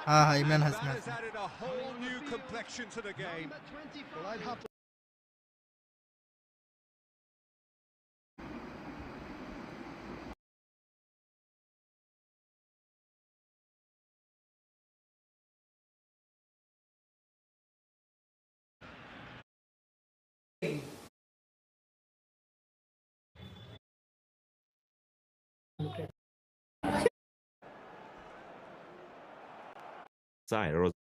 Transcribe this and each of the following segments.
हाँ हाँ Imran And Hashmi that has Hashmi added a whole new complexion to the game. Well, I'd have to在，然后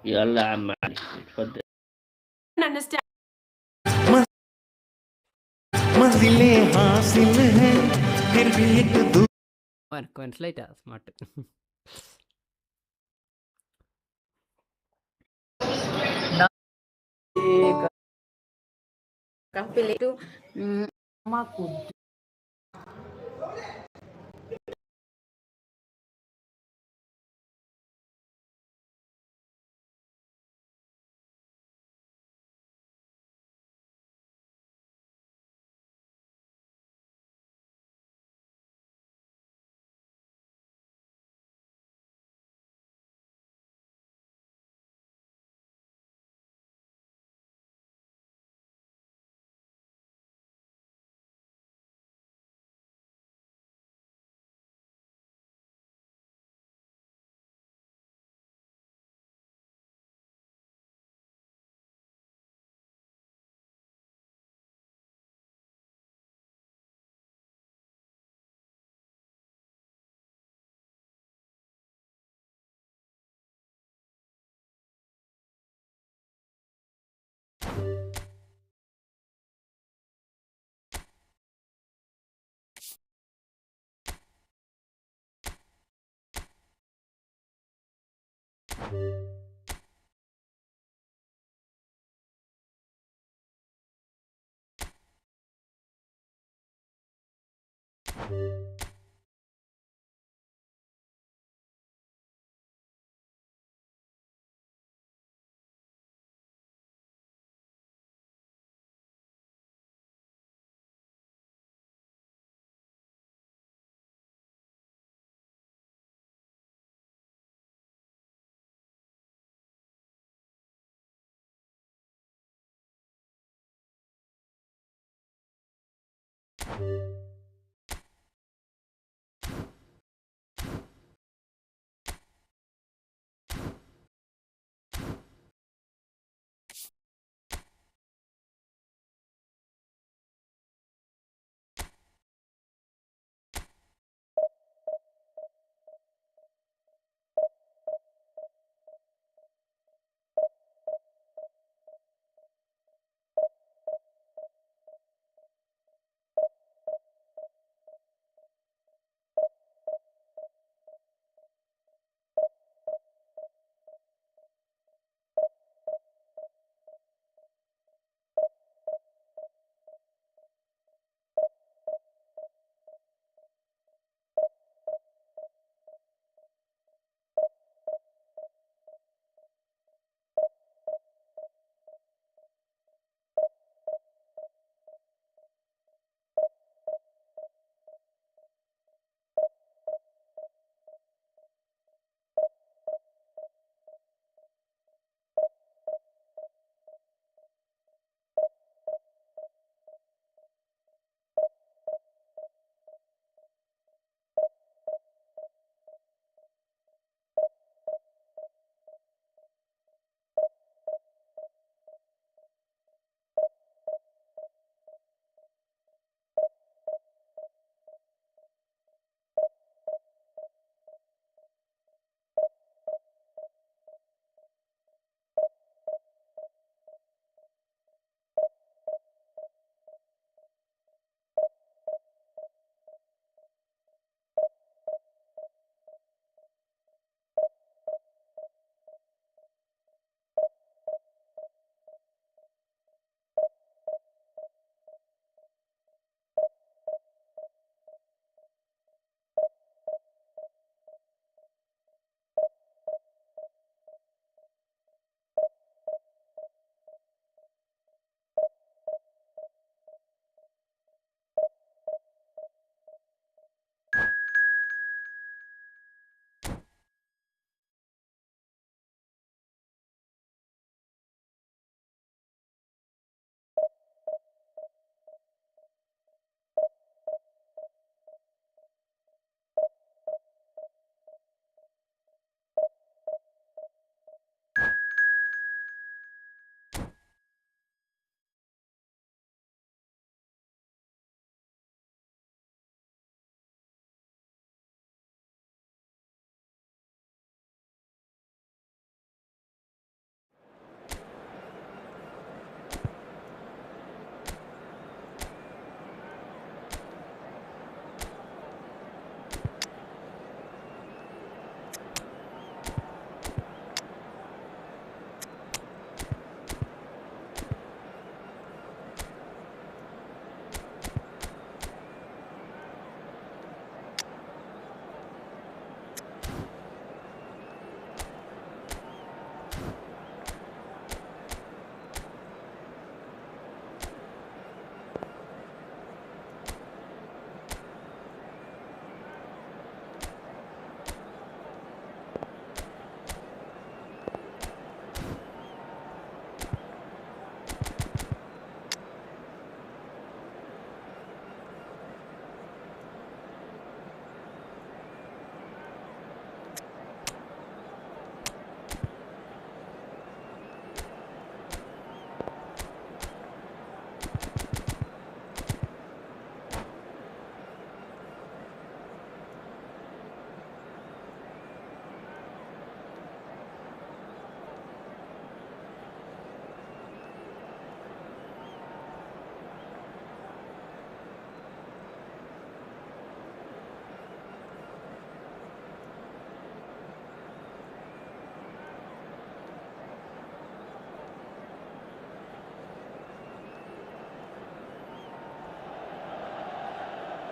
يلا يا عم علي اتفضل. understand. मंजिलें हासिल हैं फिर भी एक दूर Coin later, smart. Kang pilih itu aku.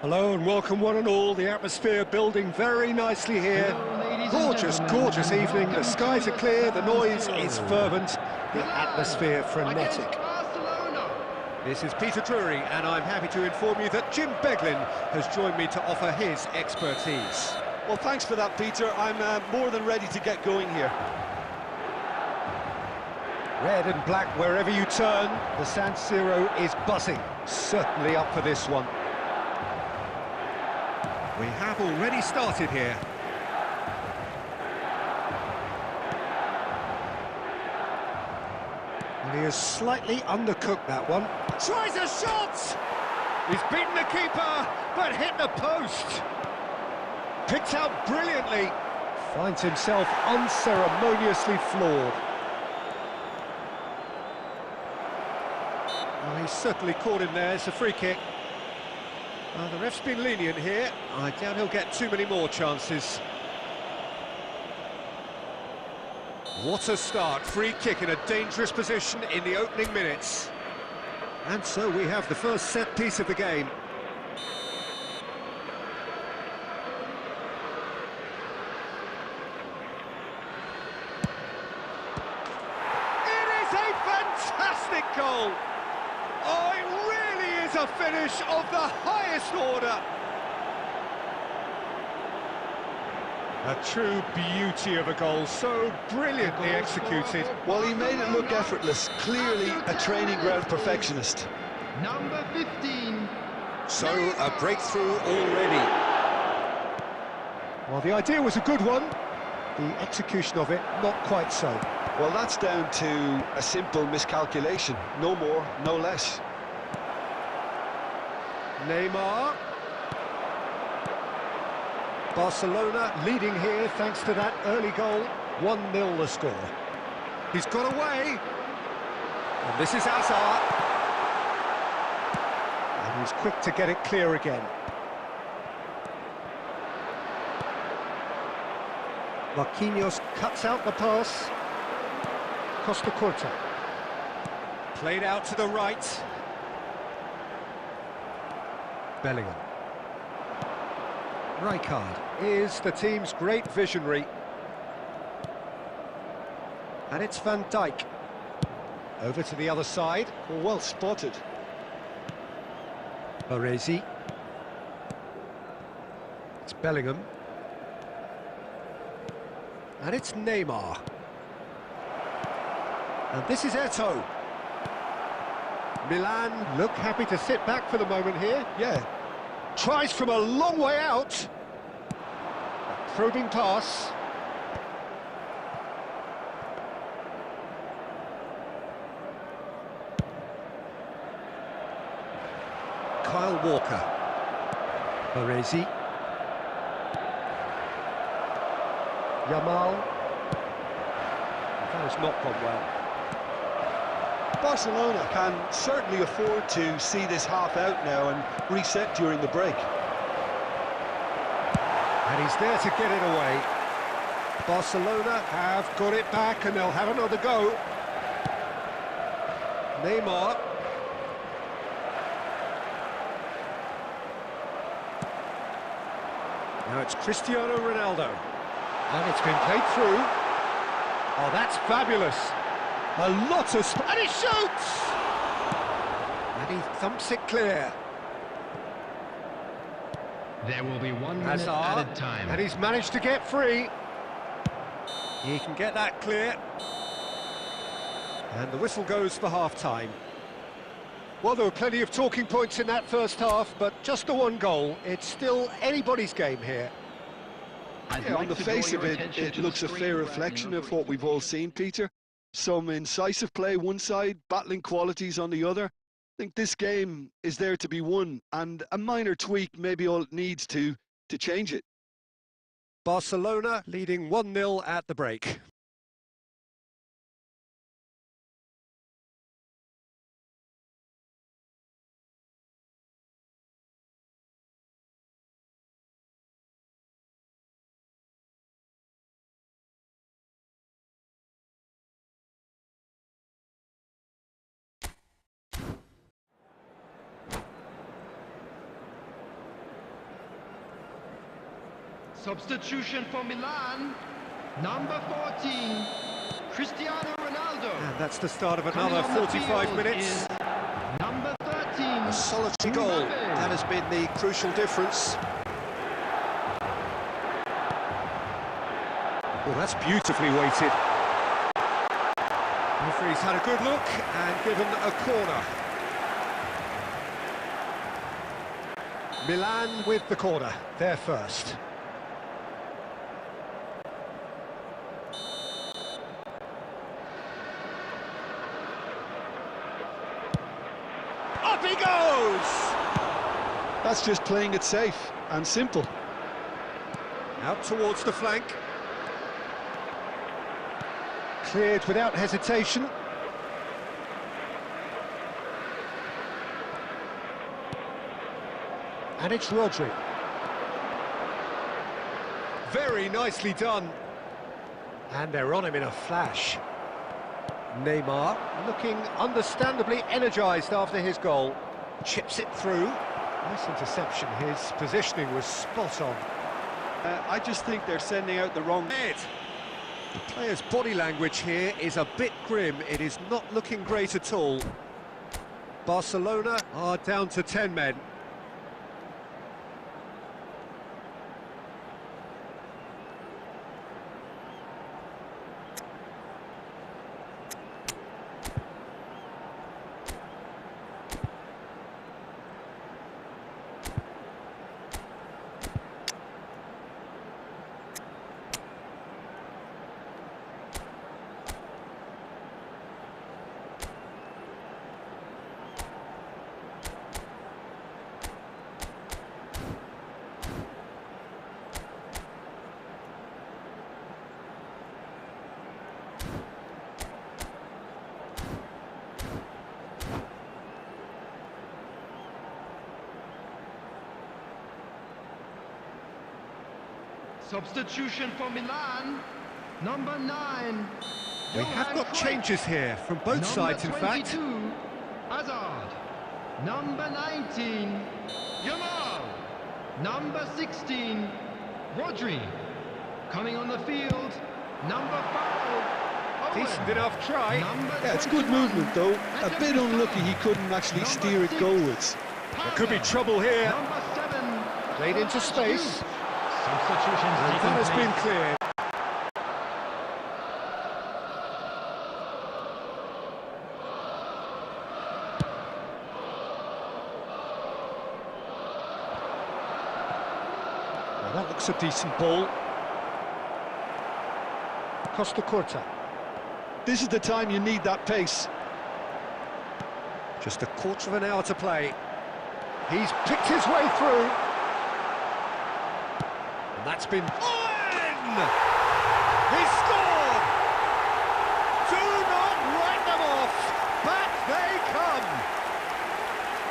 Hello and welcome one and all. The atmosphere building very nicely here. Gorgeous, gorgeous evening. The skies are clear, the noise is fervent, the atmosphere frenetic. This is Peter Drury, and I'm happy to inform you that Jim Beglin has joined me to offer his expertise. Well, thanks for that, Peter. I'm more than ready to get going here. Red and black wherever you turn, the San Siro is buzzing. Certainly up for this one. We have already started here. And he has slightly undercooked that one. Tries a shot! He's beaten the keeper, but hit the post. Picked out brilliantly. Finds himself unceremoniously floored. Well, he's certainly caught him there. It's a free kick. The ref's been lenient here. I doubt he'll get too many more chances. What a start. Free kick in a dangerous position in the opening minutes. And so we have the first set piece of the game. It is a fantastic goal! Oh, it really is a finish of the highest order. A true beauty of a goal, so brilliantly executed. Well, he made it look effortless. Clearly a training ground perfectionist. Number 15. So, a breakthrough already. Well, the idea was a good one. The execution of it, not quite so. Well, that's down to a simple miscalculation. No more, no less. Neymar. Barcelona leading here thanks to that early goal. 1-0 the score. He's got away. And this is Hazard. And he's quick to get it clear again. Marquinhos cuts out the pass. Costa Curta. Played out to the right. Bellingham. Rijkaard is the team's great visionary. And it's Van Dijk. Over to the other side. Well spotted. Baresi. It's Bellingham. And it's Neymar. And this is Eto'o. Milan look happy to sit back for the moment here. Yeah. Tries from a long way out. A probing pass. Kyle Walker. Baresi. Yamal. That has not gone well. Barcelona can certainly afford to see this half out now and reset during the break. And he's there to get it away. Barcelona have got it back and they'll have another go. Neymar. Now it's Cristiano Ronaldo. And it's been played through. Oh, that's fabulous. A lot of... and he shoots! And he thumps it clear. There will be 1 minute Hazard, added time. and he's managed to get free. He can get that clear. And the whistle goes for half-time. Well, there were plenty of talking points in that first half, but just the one goal. It's still anybody's game here. Yeah, on the face of it, it looks a fair reflection of what we've all seen, Peter. Some incisive play one side, battling qualities on the other. I think this game is there to be won, and a minor tweak maybe all it needs to change it. Barcelona leading 1-0 at the break. Substitution for Milan, number 14, Cristiano Ronaldo. And that's the start of Coming another on the 45 field minutes. is number 13, A solitary goal. Mbappe. That has been the crucial difference. Well, that's beautifully weighted. Referee's had a good look and given a corner. Milan with the corner, they're first. Up he goes! That's just playing it safe and simple. Out towards the flank. Cleared without hesitation. And it's Rodri. Very nicely done. And they're on him in a flash. Neymar looking understandably energised after his goal. Chips it through. Nice interception. His positioning was spot on. I just think they're sending out the wrong... The player's body language here is a bit grim. It is not looking great at all. Barcelona are down to 10 men. Substitution for Milan, number 9. We have got changes here from both sides, in fact. Number 22, Hazard. Number 19, Yamal. Number 16, Rodri. Coming on the field, number 5, Owen. Decent enough try. Number Yeah, it's good 21, movement though. A bit unlucky he couldn't actually Number steer it 6, goalwards. There could be trouble here. Number 7, Played into space. substitutions And taking that has been place. cleared. Well, that looks a decent ball. Costa Curta. This is the time you need that pace. Just a quarter of an hour to play. He's picked his way through. And that's been... in! He scored! Do not write them off! Back they come!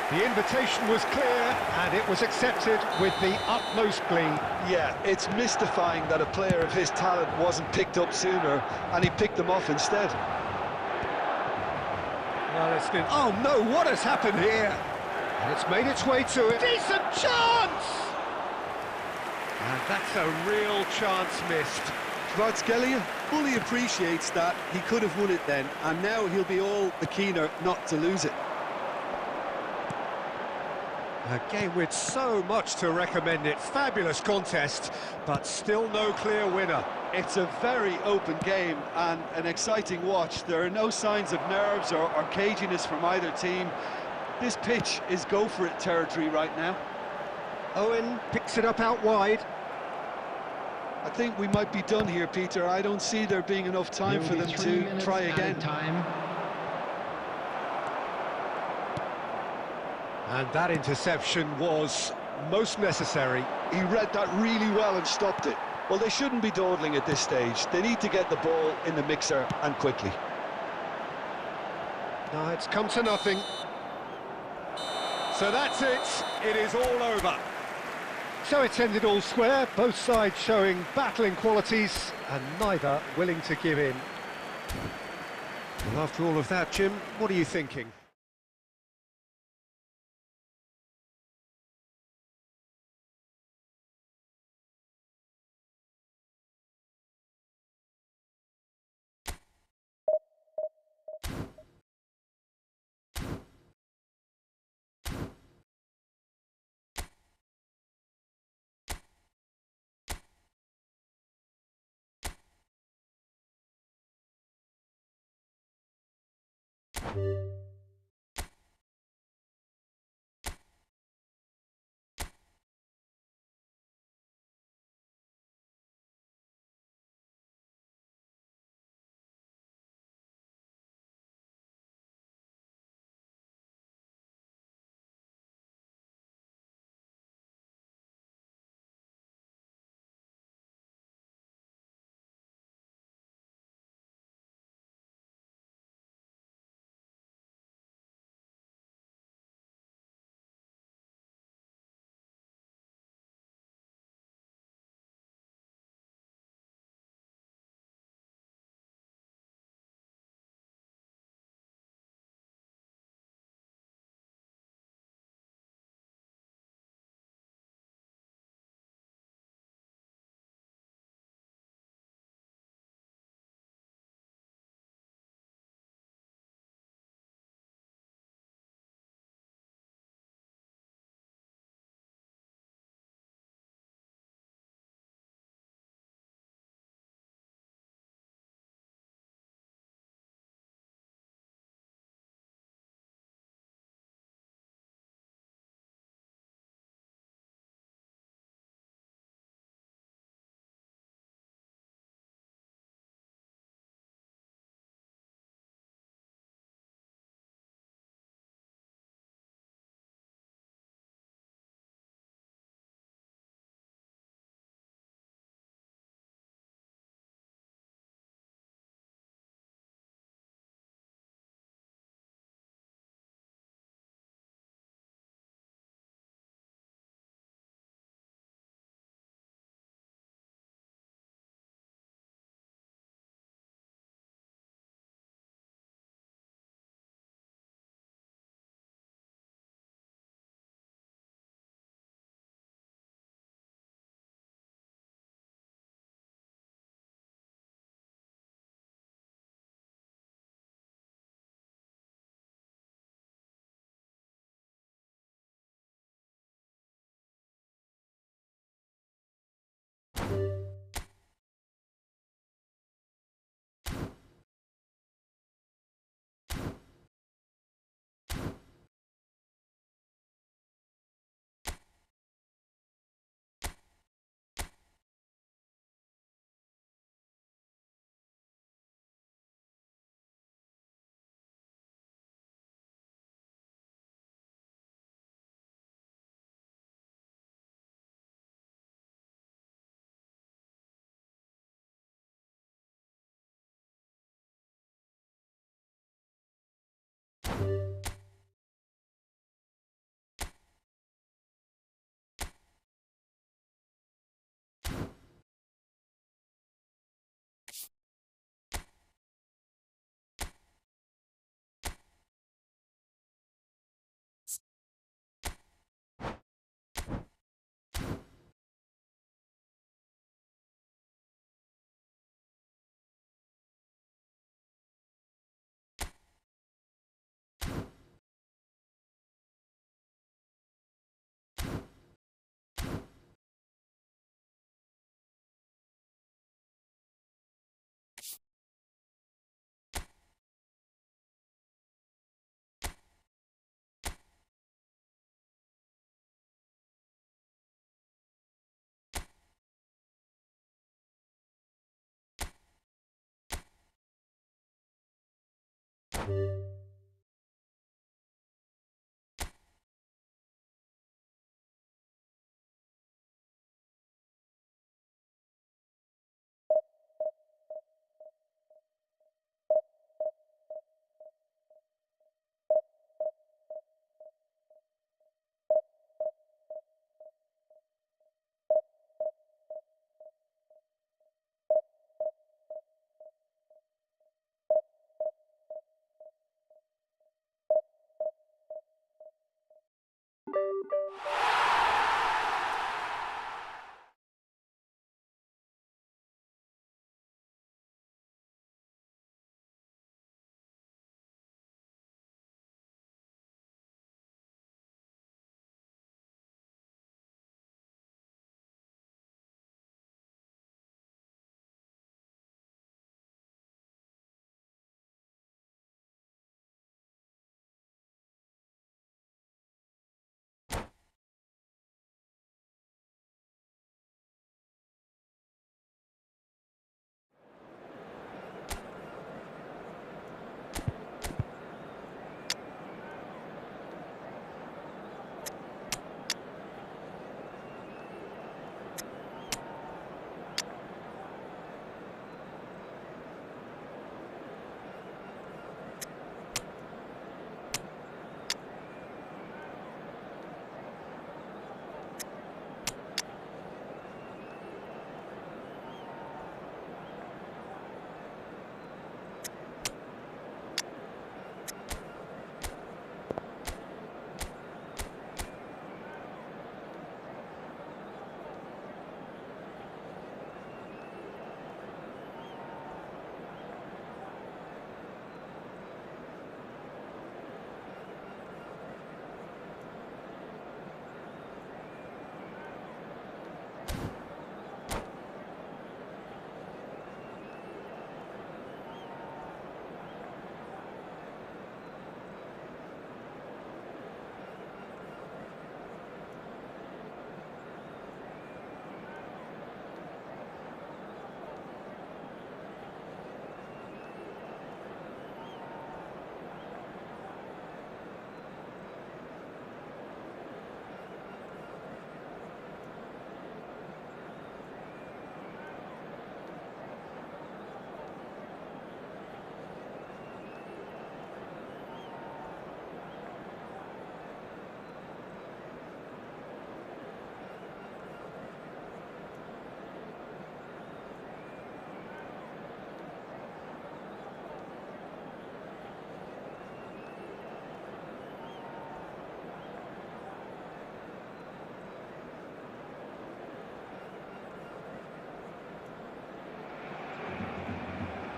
The invitation was clear, and it was accepted with the utmost glee. Yeah, it's mystifying that a player of his talent wasn't picked up sooner, and he picked them off instead. Well, it's been... Oh no, what has happened here? And it's made its way to it. Decent chance! And that's a real chance missed. Kvaratskhelia fully appreciates that he could have won it then, and now he'll be all the keener not to lose it. A game with so much to recommend it. Fabulous contest, but still no clear winner. It's a very open game and an exciting watch. There are no signs of nerves or caginess from either team. This pitch is go-for-it territory right now. Owen picks it up out wide. I think we might be done here, Peter. I don't see there being enough time for There will them be 3 to minutes try added again. Time. And that interception was most necessary. He read that really well and stopped it. Well, they shouldn't be dawdling at this stage. They need to get the ball in the mixer and quickly. No, it's come to nothing. So that's it. It is all over. So it's ended all square, both sides showing battling qualities and neither willing to give in. Well, after all of that, Jim, what are you thinking?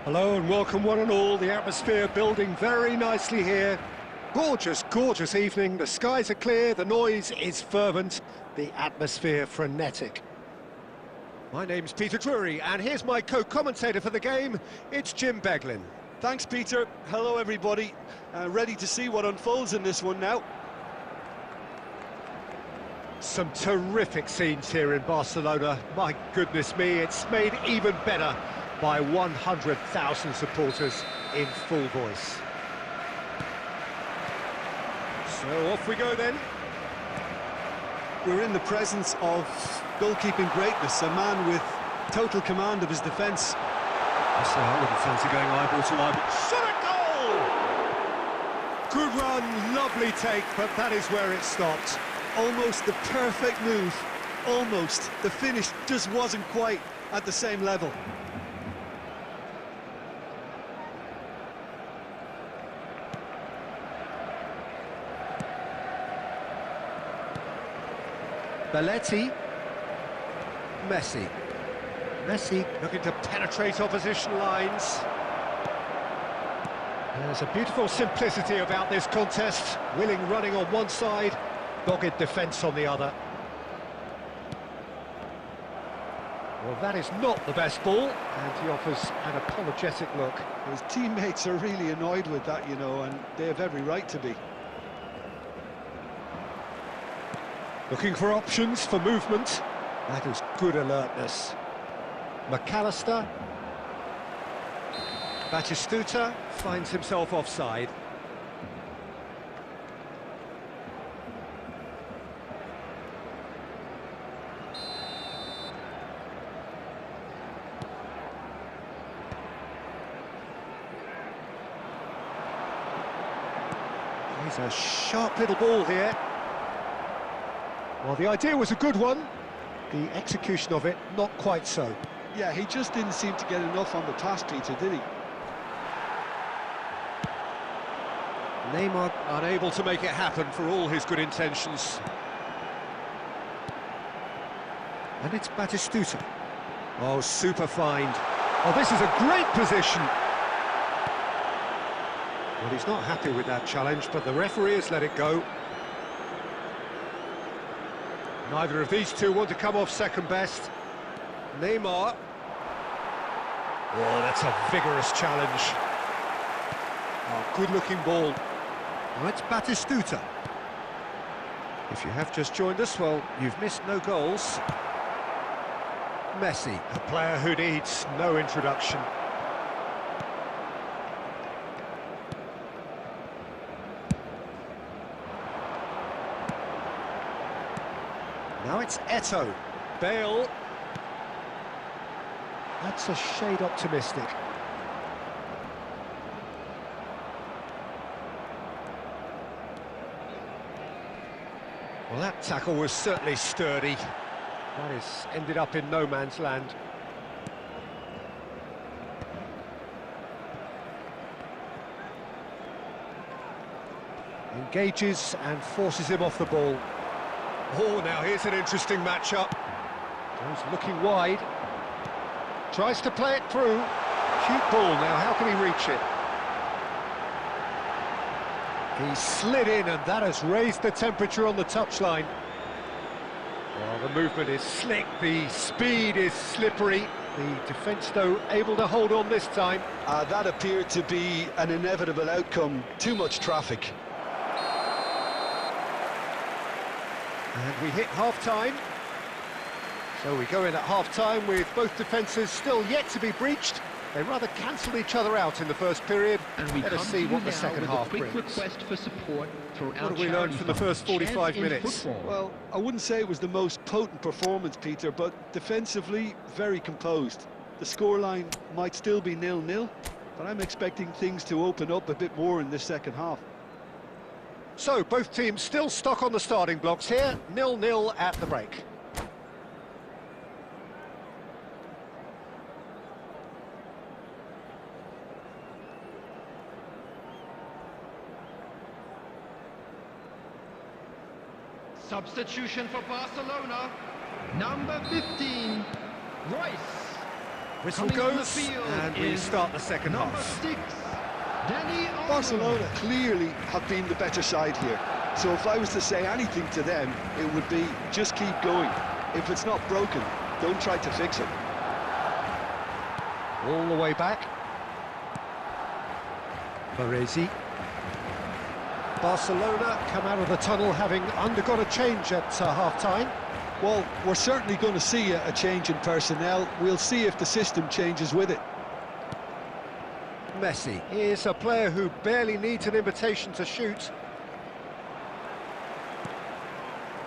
Hello and welcome one and all. The atmosphere building very nicely here. Gorgeous, gorgeous evening. The skies are clear, the noise is fervent, the atmosphere frenetic. My name's Peter Drury, and here's my co-commentator for the game. It's Jim Beglin. Thanks, Peter. Hello, everybody. Ready to see what unfolds in this one now. Some terrific scenes here in Barcelona. My goodness me, it's made even better by 100,000 supporters in full voice. So off we go then. We're in the presence of goalkeeping greatness, a man with total command of his defence. I wouldn't fancy going eyeball to eyeball. Shot a goal! Good run, lovely take, but that is where it stopped. Almost the perfect move. Almost. The finish just wasn't quite at the same level. Belletti. Messi. Messi looking to penetrate opposition lines. There's a beautiful simplicity about this contest. Willing running on one side, dogged defence on the other. Well, that is not the best ball, and he offers an apologetic look. His teammates are really annoyed with that, you know, and they have every right to be. Looking for options for movement. That is good alertness. McAllister. Batistuta finds himself offside. He's a sharp little ball here. Well, the idea was a good one. The execution of it, not quite so. Yeah, he just didn't seem to get enough on the pass, Peter, did he? Neymar unable to make it happen for all his good intentions. And it's Batistuta. Oh, super find. Oh, this is a great position. Well, he's not happy with that challenge, but the referee has let it go. Neither of these two want to come off second best. Neymar. Oh, that's a vigorous challenge. Oh, good-looking ball. Now it's Batistuta. If you have just joined us, well, you've missed no goals. Messi, a player who needs no introduction. Now it's Eto'o. Bale. That's a shade optimistic. Well, that tackle was certainly sturdy. That has ended up in no man's land. Engages and forces him off the ball. Oh, now here's an interesting matchup. Goes looking wide. Tries to play it through. Cute ball now, how can he reach it? He slid in and that has raised the temperature on the touchline. Well, the movement is slick, the speed is slippery. The defence, though, able to hold on this time. That appeared to be an inevitable outcome. Too much traffic. And we hit half-time. So we go in at half-time with both defences still yet to be breached. They rather cancelled each other out in the first period. And we Let us see what the second half brings. Request for support for what have we learned from the first 45 minutes? Well, I wouldn't say it was the most potent performance, Peter, but defensively, very composed. The scoreline might still be 0-0, but I'm expecting things to open up a bit more in this second half. So, both teams still stuck on the starting blocks here, 0-0 at the break. Substitution for Barcelona, number 15, Royce. Whistle Coming on the goes, field and we is start the second number half. 6, Danny Olmo. Barcelona clearly have been the better side here. So if I was to say anything to them, it would be just keep going. If it's not broken, don't try to fix it. All the way back. Baresi. Barcelona come out of the tunnel having undergone a change at half-time. Well, we're certainly going to see a change in personnel. We'll see if the system changes with it. Messi is a player who barely needs an invitation to shoot.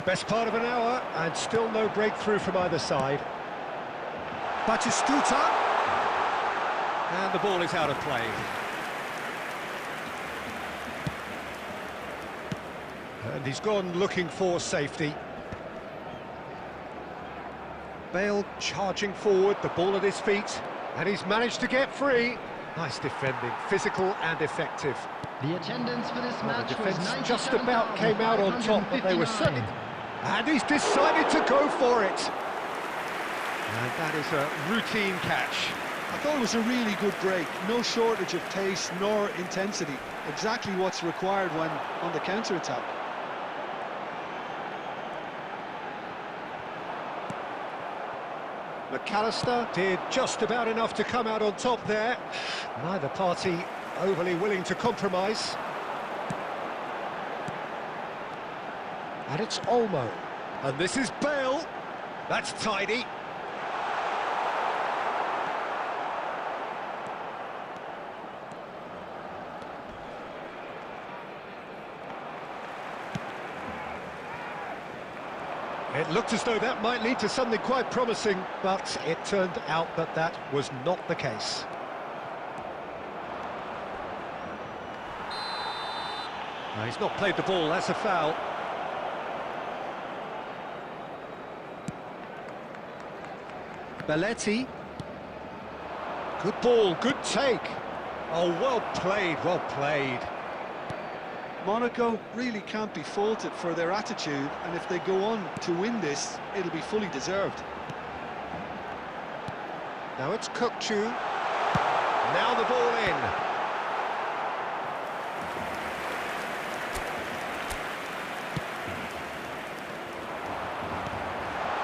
Best part of an hour, and still no breakthrough from either side. Batistuta. And the ball is out of play. And he's gone looking for safety. Bale charging forward, the ball at his feet, and he's managed to get free. Nice defending, physical and effective. The attendance for this Well, match the was defence just about came out on top, but they were certain. And he's decided to go for it. And that is a routine catch. I thought it was a really good break. No shortage of pace nor intensity. Exactly what's required when on the counter-attack. McAllister did just about enough to come out on top there. Neither party overly willing to compromise. And it's Olmo. And this is Bale. That's tidy. It looked as though that might lead to something quite promising, but it turned out that that was not the case. No, he's not played the ball, that's a foul. Belletti. Good ball, good take. Oh, well played, well played. Monaco really can't be faulted for their attitude, and if they go on to win this, it'll be fully deserved. Now it's Kukçu. Now the ball in.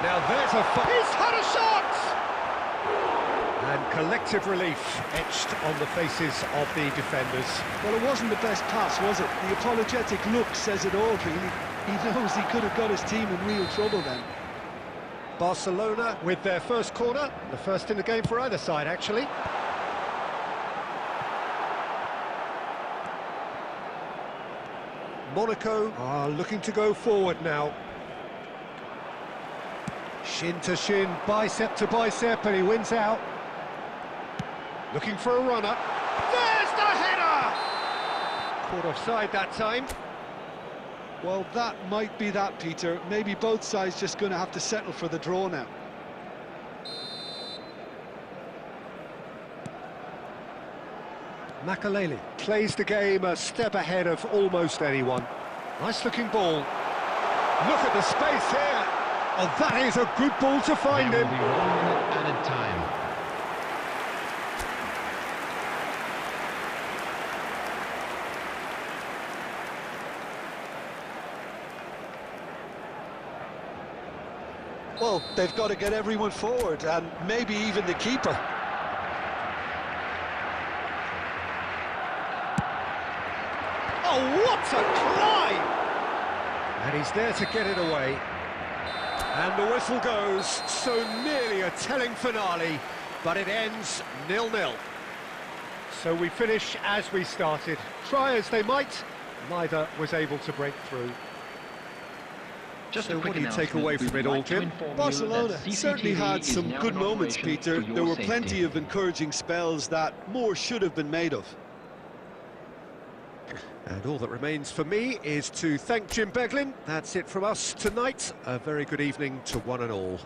Now there's he's had a shot! And collective relief etched on the faces of the defenders. Well, it wasn't the best pass, was it? The apologetic look says it all, really. He knows he could have got his team in real trouble then. Barcelona with their first corner, the first in the game for either side, actually. Monaco are looking to go forward now. Shin to shin, bicep to bicep, and he wins out. Looking for a runner. There's the header! Caught offside that time. Well, that might be that, Peter. Maybe both sides just going to have to settle for the draw now. Makaleli plays the game a step ahead of almost anyone. Nice looking ball. Look at the space here. Oh, that is a good ball to find There him. will be 1 minute added time. Well, they've got to get everyone forward, and maybe even the keeper. Oh, what a climb! And he's there to get it away. And the whistle goes, so nearly a telling finale, but it ends 0-0. So we finish as we started. Try as they might, neither was able to break through. Just So a quick what do you take away announcement. from it We would all, like to Jim? inform you Barcelona that certainly CCTV had is some now good in moments, operation Peter. for your There were safety. plenty of encouraging spells that more should have been made of. And all that remains for me is to thank Jim Beglin. That's it from us tonight. A very good evening to one and all.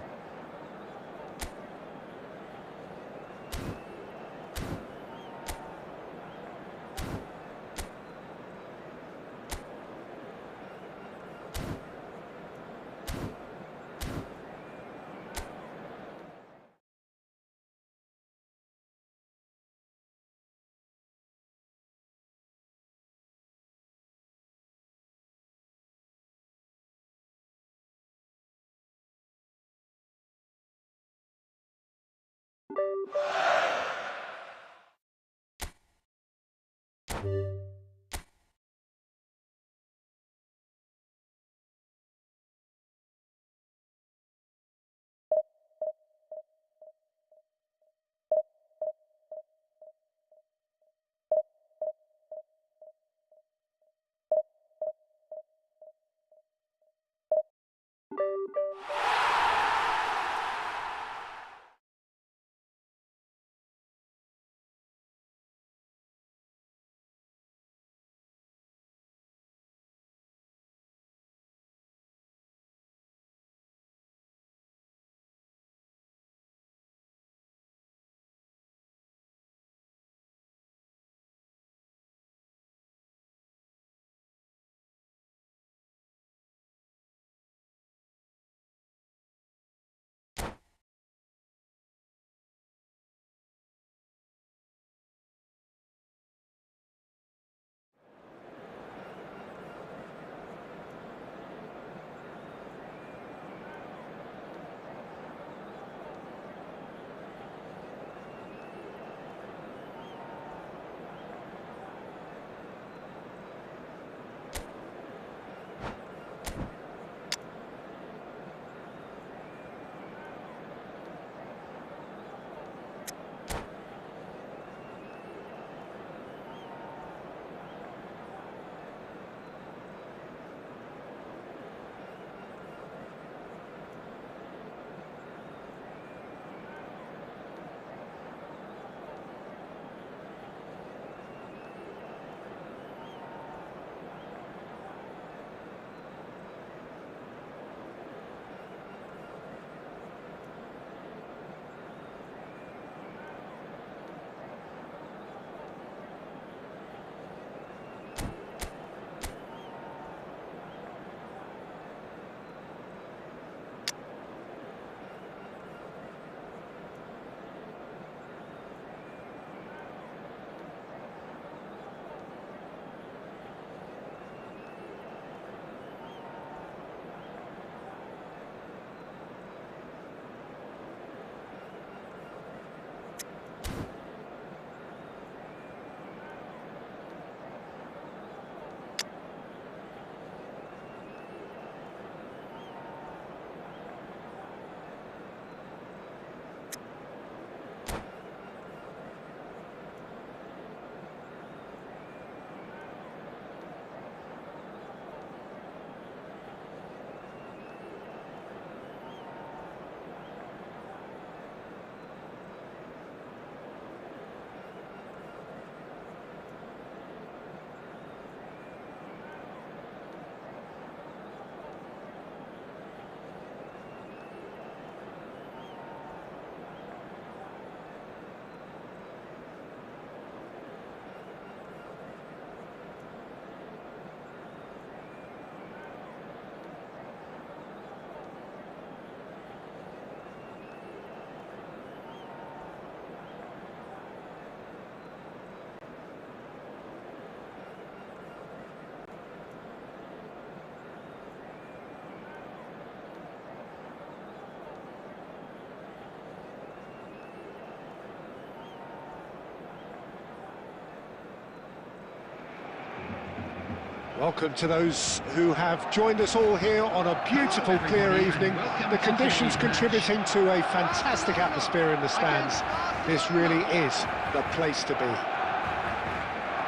Welcome to those who have joined us all here on a beautiful, clear evening. The conditions contributing to a fantastic atmosphere in the stands. This really is the place to be.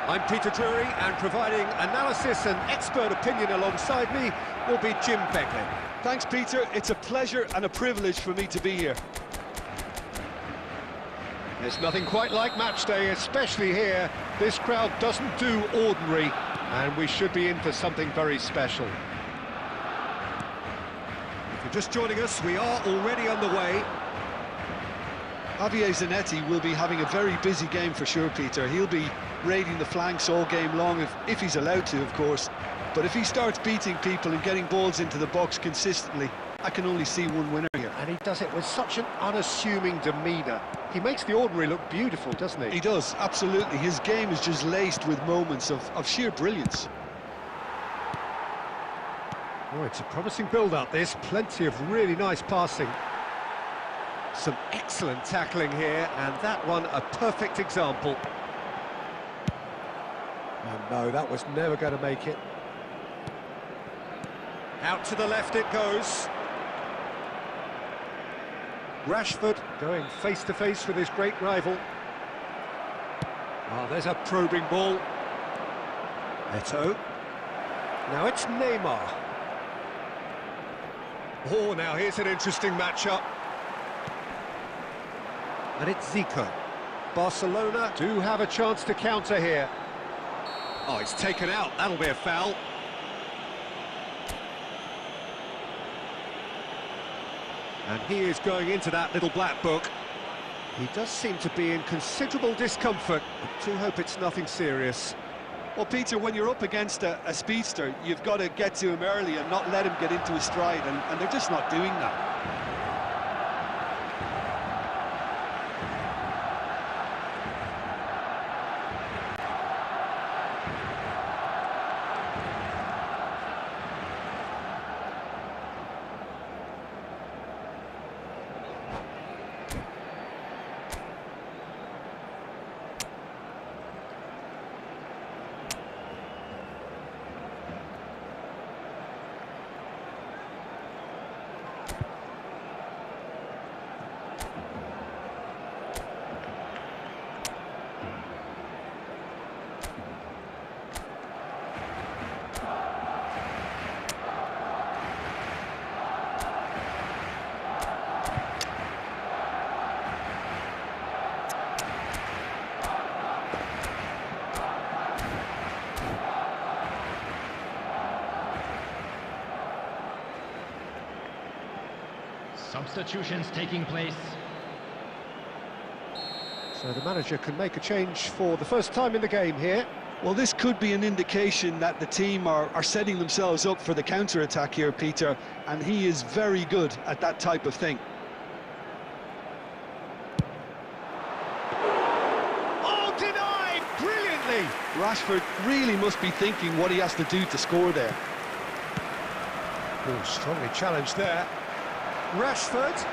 I'm Peter Drury, and providing analysis and expert opinion alongside me will be Jim Beglin. Thanks, Peter. It's a pleasure and a privilege for me to be here. There's nothing quite like match day, especially here. This crowd doesn't do ordinary, and we should be in for something very special. If you're just joining us, we are already on the way. Javier Zanetti will be having a very busy game for sure, Peter. He'll be raiding the flanks all game long, if he's allowed to, of course. But if he starts beating people and getting balls into the box consistently, I can only see one winner here. And he does it with such an unassuming demeanour. He makes the ordinary look beautiful, doesn't he? He does, absolutely. His game is just laced with moments of sheer brilliance. Oh, it's a promising build-up, this. Plenty of really nice passing. Some excellent tackling here, and that one a perfect example. Oh no, that was never going to make it. Out to the left it goes. Rashford going face-to-face with his great rival. Oh, there's a probing ball. Eto'o. Now it's Neymar. Oh, now here's an interesting matchup. And it's Zico. Barcelona do have a chance to counter here. Oh, it's taken out. That'll be a foul. And he is going into that little black book. He does seem to be in considerable discomfort. I do hope it's nothing serious. Well, Peter, when you're up against a speedster, you've got to get to him early and not let him get into his stride, and they're just not doing that. Substitutions taking place. So the manager can make a change for the first time in the game here. Well, this could be an indication that the team are setting themselves up for the counter-attack here, Peter, and he is very good at that type of thing. Oh, denied! Brilliantly! Rashford really must be thinking what he has to do to score there. Oh, strongly challenged there. Rashford.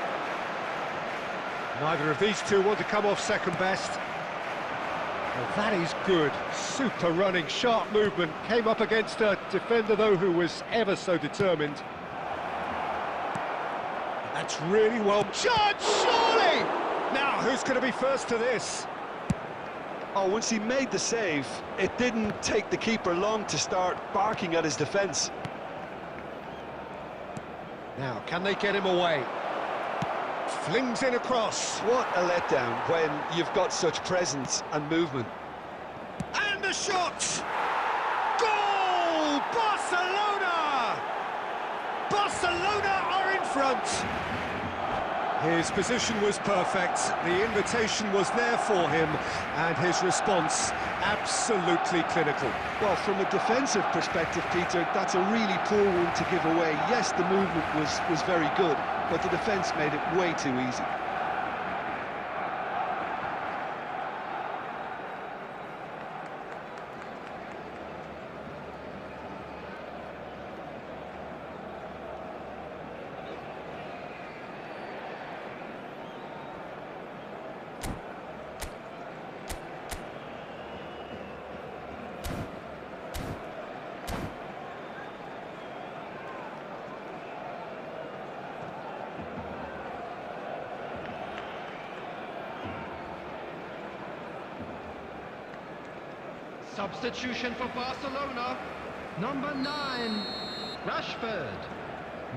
Neither of these two want to come off second best. Well, that is good. Super running, sharp movement. Came up against a defender, though, who was ever so determined. That's really well judged, surely! Now, who's going to be first to this? Oh, once he made the save, it didn't take the keeper long to start barking at his defence. Now, can they get him away? Flings in across. What a letdown when you've got such presence and movement. And the shot! Goal! Barcelona! Barcelona are in front. His position was perfect, the invitation was there for him, and his response absolutely clinical. Well, from a defensive perspective, Peter, that's a really poor one to give away. Yes, the movement was very good, but the defence made it way too easy. Substitution for Barcelona. Number 9, Rashford.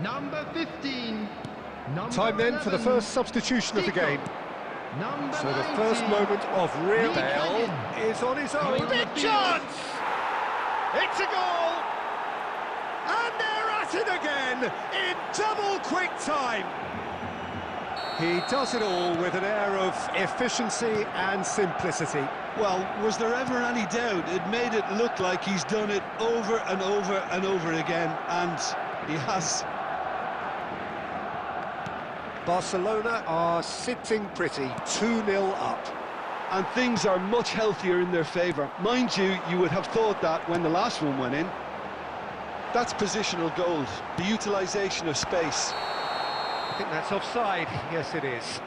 Number 15, number Time then 11, for the first substitution of the game. Number So the 19, first moment of real Bale Bale is on his own. Going Big to the chance! It's a goal! And they're at it again in double quick time. He does it all with an air of efficiency and simplicity. Well, was there ever any doubt? It made it look like he's done it over and over and over again, and he has. Barcelona are sitting pretty, 2-0 up. And things are much healthier in their favour. Mind you, you would have thought that when the last one went in. That's positional gold, the utilisation of space. I think that's offside. Yes, it is.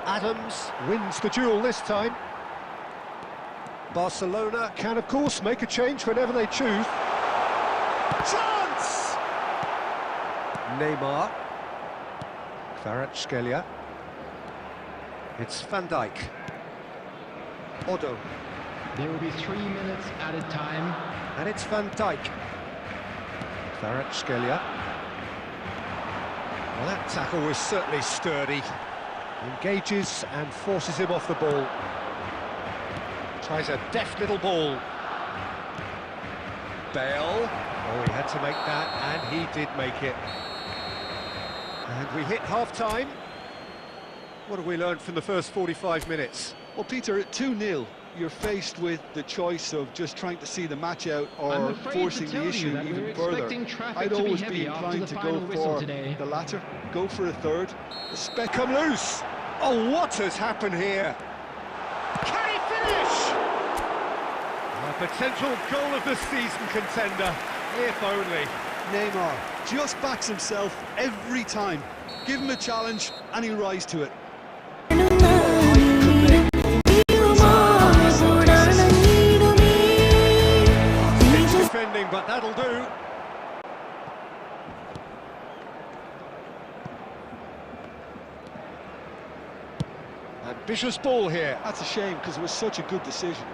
Adams wins the duel this time. Barcelona can, of course, make a change whenever they choose. Chance! Neymar. Kvaratskhelia. It's Van Dijk. Odo. There will be 3 minutes added time. And it's Van Dijk. Kvaratskhelia. Well, that tackle was certainly sturdy. Engages and forces him off the ball. Tries a deft little ball. Bale. Oh, he had to make that, and he did make it. And we hit half-time. What have we learned from the first 45 minutes? Well, Peter, at 2-0, you're faced with the choice of just trying to see the match out or forcing the issue even further. I'd always be inclined to go for the latter, go for a third. Come loose! Oh, what has happened here? Can he finish? A potential goal of the season contender, if only. Neymar just backs himself every time. Give him a challenge and he'll rise to it. Defending, but that'll do. Ambitious ball here. That's a shame because it was such a good decision.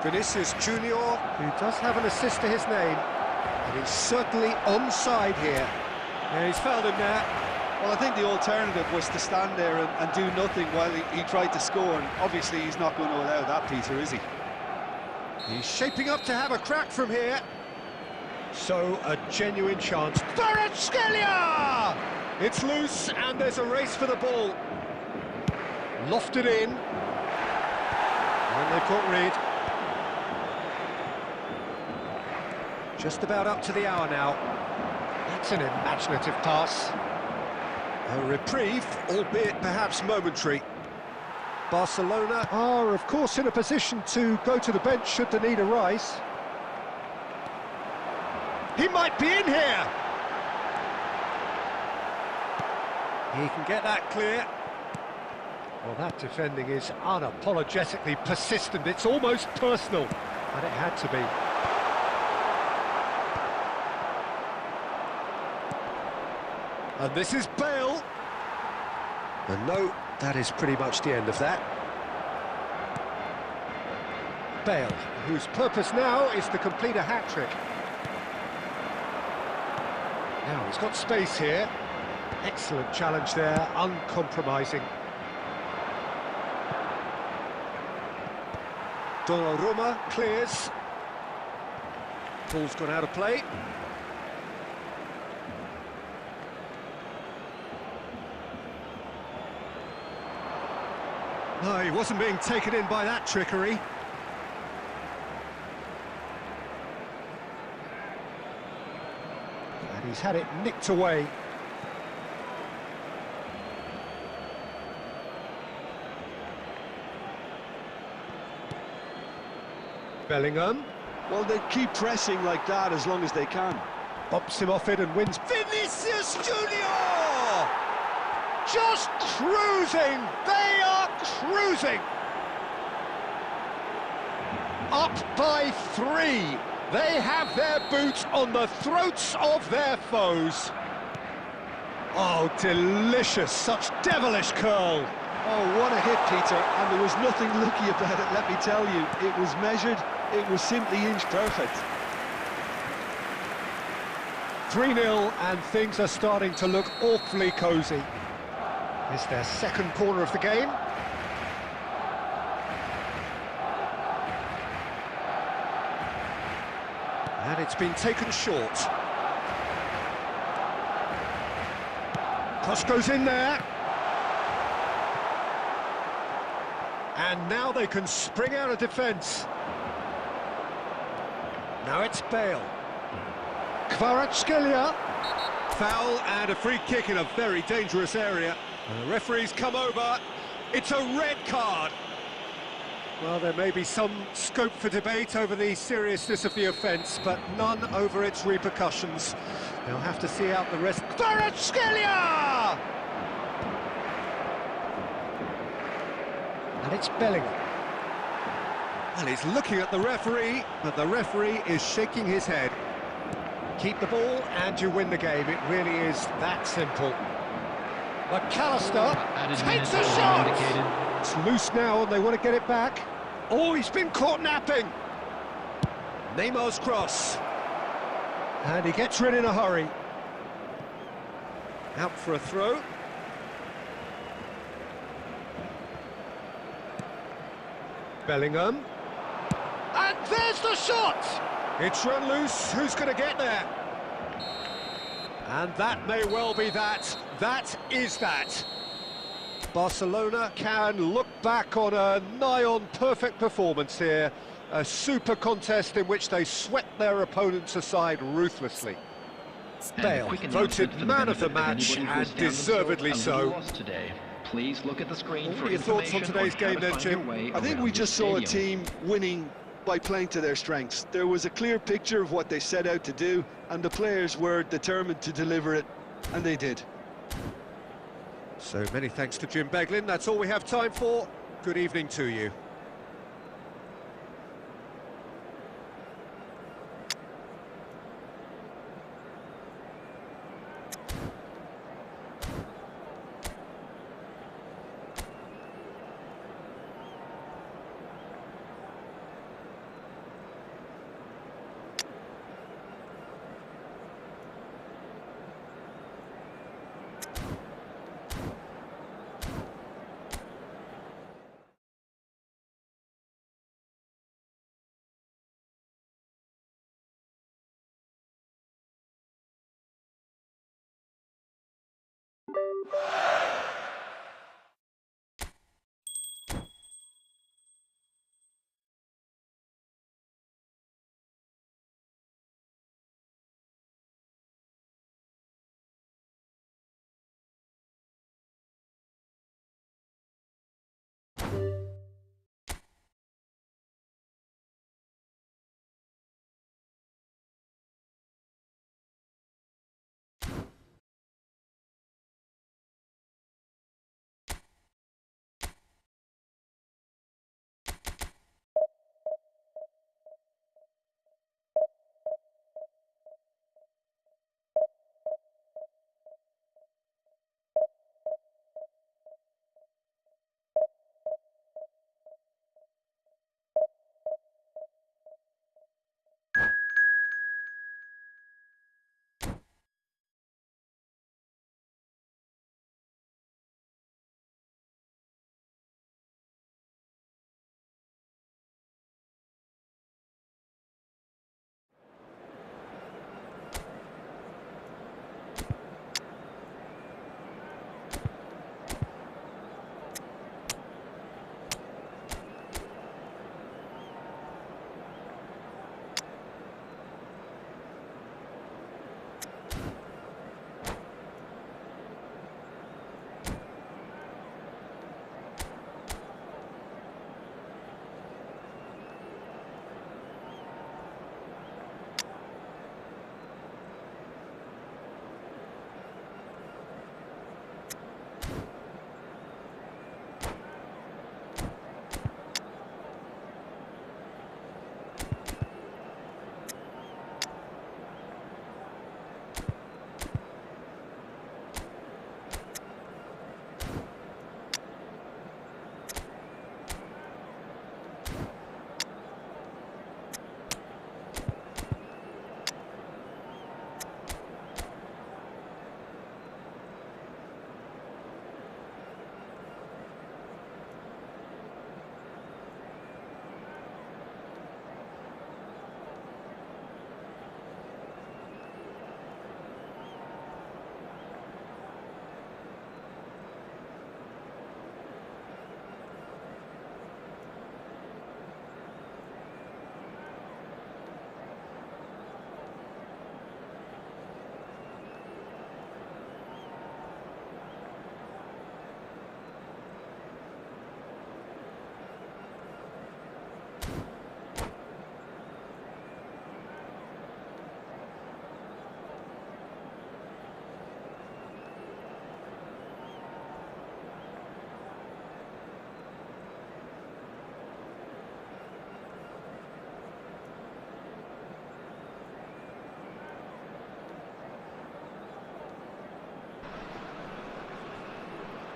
Vinicius Junior, who does have an assist to his name, and he's certainly onside here. Yeah, he's fouled him now. Well, I think the alternative was to stand there and do nothing while he tried to score, and obviously he's not going to allow that, Peter, is he? He's shaping up to have a crack from here. So, a genuine chance. Kvaratskhelia! It's loose, and there's a race for the ball. Lofted in. And they've caught Reed. Just about up to the hour now. That's an imaginative pass. A reprieve, albeit perhaps momentary. Barcelona are, of course, in a position to go to the bench should the need arise. He might be in here! He can get that clear. Well, that defending is unapologetically persistent. It's almost personal, and it had to be. And this is Bale. And no, that is pretty much the end of that. Bale, whose purpose now is to complete a hat-trick. Now, he's got space here. Excellent challenge there, uncompromising. Donnarumma clears. Ball's gone out of play. No, he wasn't being taken in by that trickery. And he's had it nicked away. Bellingham. Well, they keep pressing like that as long as they can. Bumps him off it and wins. Vinicius Junior! Just cruising! They are cruising! Up by 3. They have their boots on the throats of their foes. Oh, delicious, such devilish curl. Oh, what a hit, Peter, and there was nothing lucky about it, let me tell you. It was measured, it was simply inch perfect. 3-0, and things are starting to look awfully cosy. It's their second corner of the game. And it's been taken short. Cross goes in there. And now they can spring out of defence. Now it's Bale. Kvaratskhelia. Foul and a free kick in a very dangerous area. And the referee's come over. It's a red card. Well, there may be some scope for debate over the seriousness of the offence, but none over its repercussions. They'll have to see out the rest. Kvaratskhelia! And it's Bellingham. And he's looking at the referee, but the referee is shaking his head. Keep the ball and you win the game. It really is that simple. McAllister takes a shot! It's loose now and they want to get it back. Oh, he's been caught napping. Neymar's cross. And he gets rid in a hurry. Out for a throw. Bellingham. And there's the shot! It's run loose. Who's going to get there? And that may well be that. That is that. Barcelona can look back on a nigh-on perfect performance here. A super contest in which they swept their opponents aside ruthlessly. Bale voted man of the match, and deservedly so. Please look at the screen. What are your thoughts on today's game then, Jim? I think we just saw a team winning by playing to their strengths. There was a clear picture of what they set out to do, and the players were determined to deliver it, and they did. So many thanks to Jim Beglin. That's all we have time for. Good evening to you.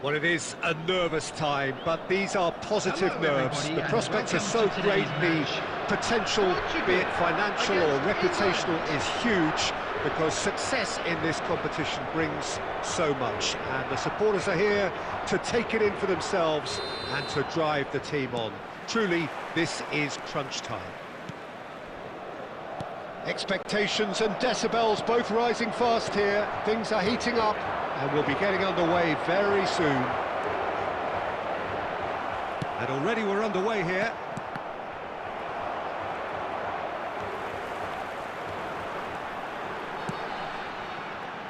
Well, it is a nervous time, but these are positive nerves. The prospects are so great, the potential, be it financial or reputational, is huge, because success in this competition brings so much. And the supporters are here to take it in for themselves and to drive the team on. Truly, this is crunch time. Expectations and decibels both rising fast here. Things are heating up and we'll be getting underway very soon. And already we're underway here.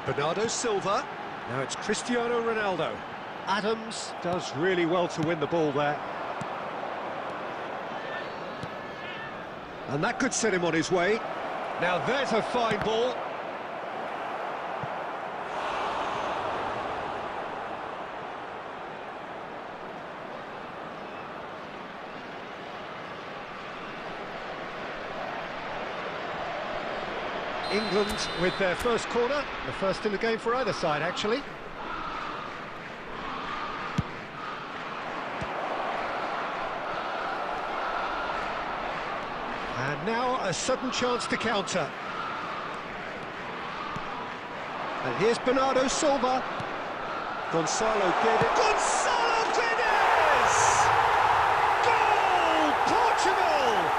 Bernardo Silva. Now it's Cristiano Ronaldo. Adams does really well to win the ball there. And that could set him on his way. Now there's a fine ball. England with their first corner, the first in the game for either side, actually. And now a sudden chance to counter. And here's Bernardo Silva. Gonzalo Guedes. Gonzalo Guedes! Goal! Portugal!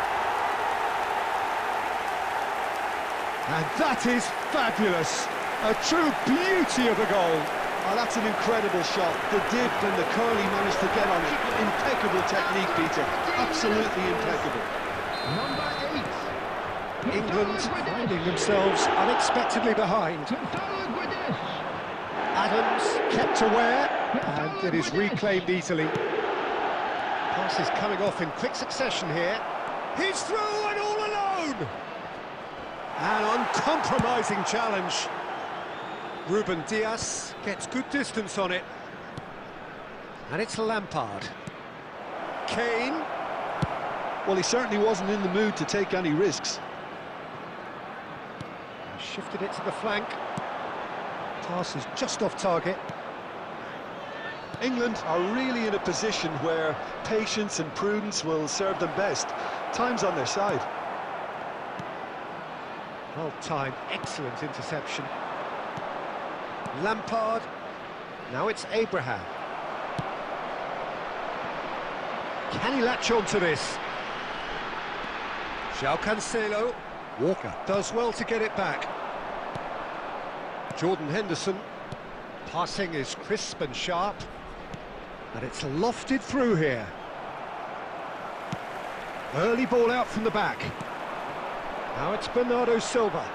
And that is fabulous. A true beauty of a goal. Oh, that's an incredible shot. The dip and the curl he managed to get on it. Impeccable technique, Peter. Absolutely impeccable. Number 8. England finding themselves unexpectedly behind. Adams kept aware, and it is reclaimed easily. Passes coming off in quick succession here. He's through and all alone! An uncompromising challenge. Ruben Dias gets good distance on it. And it's Lampard. Kane. Well, he certainly wasn't in the mood to take any risks. Shifted it to the flank. Pass is just off target. England are really in a position where patience and prudence will serve them best. Time's on their side. Well timed, excellent interception. Lampard. Now it's Abraham. Can he latch on to this? João Cancelo. Walker does well to get it back. Jordan Henderson. Passing is crisp and sharp. And it's lofted through here. Early ball out from the back. Now it's Bernardo Silva.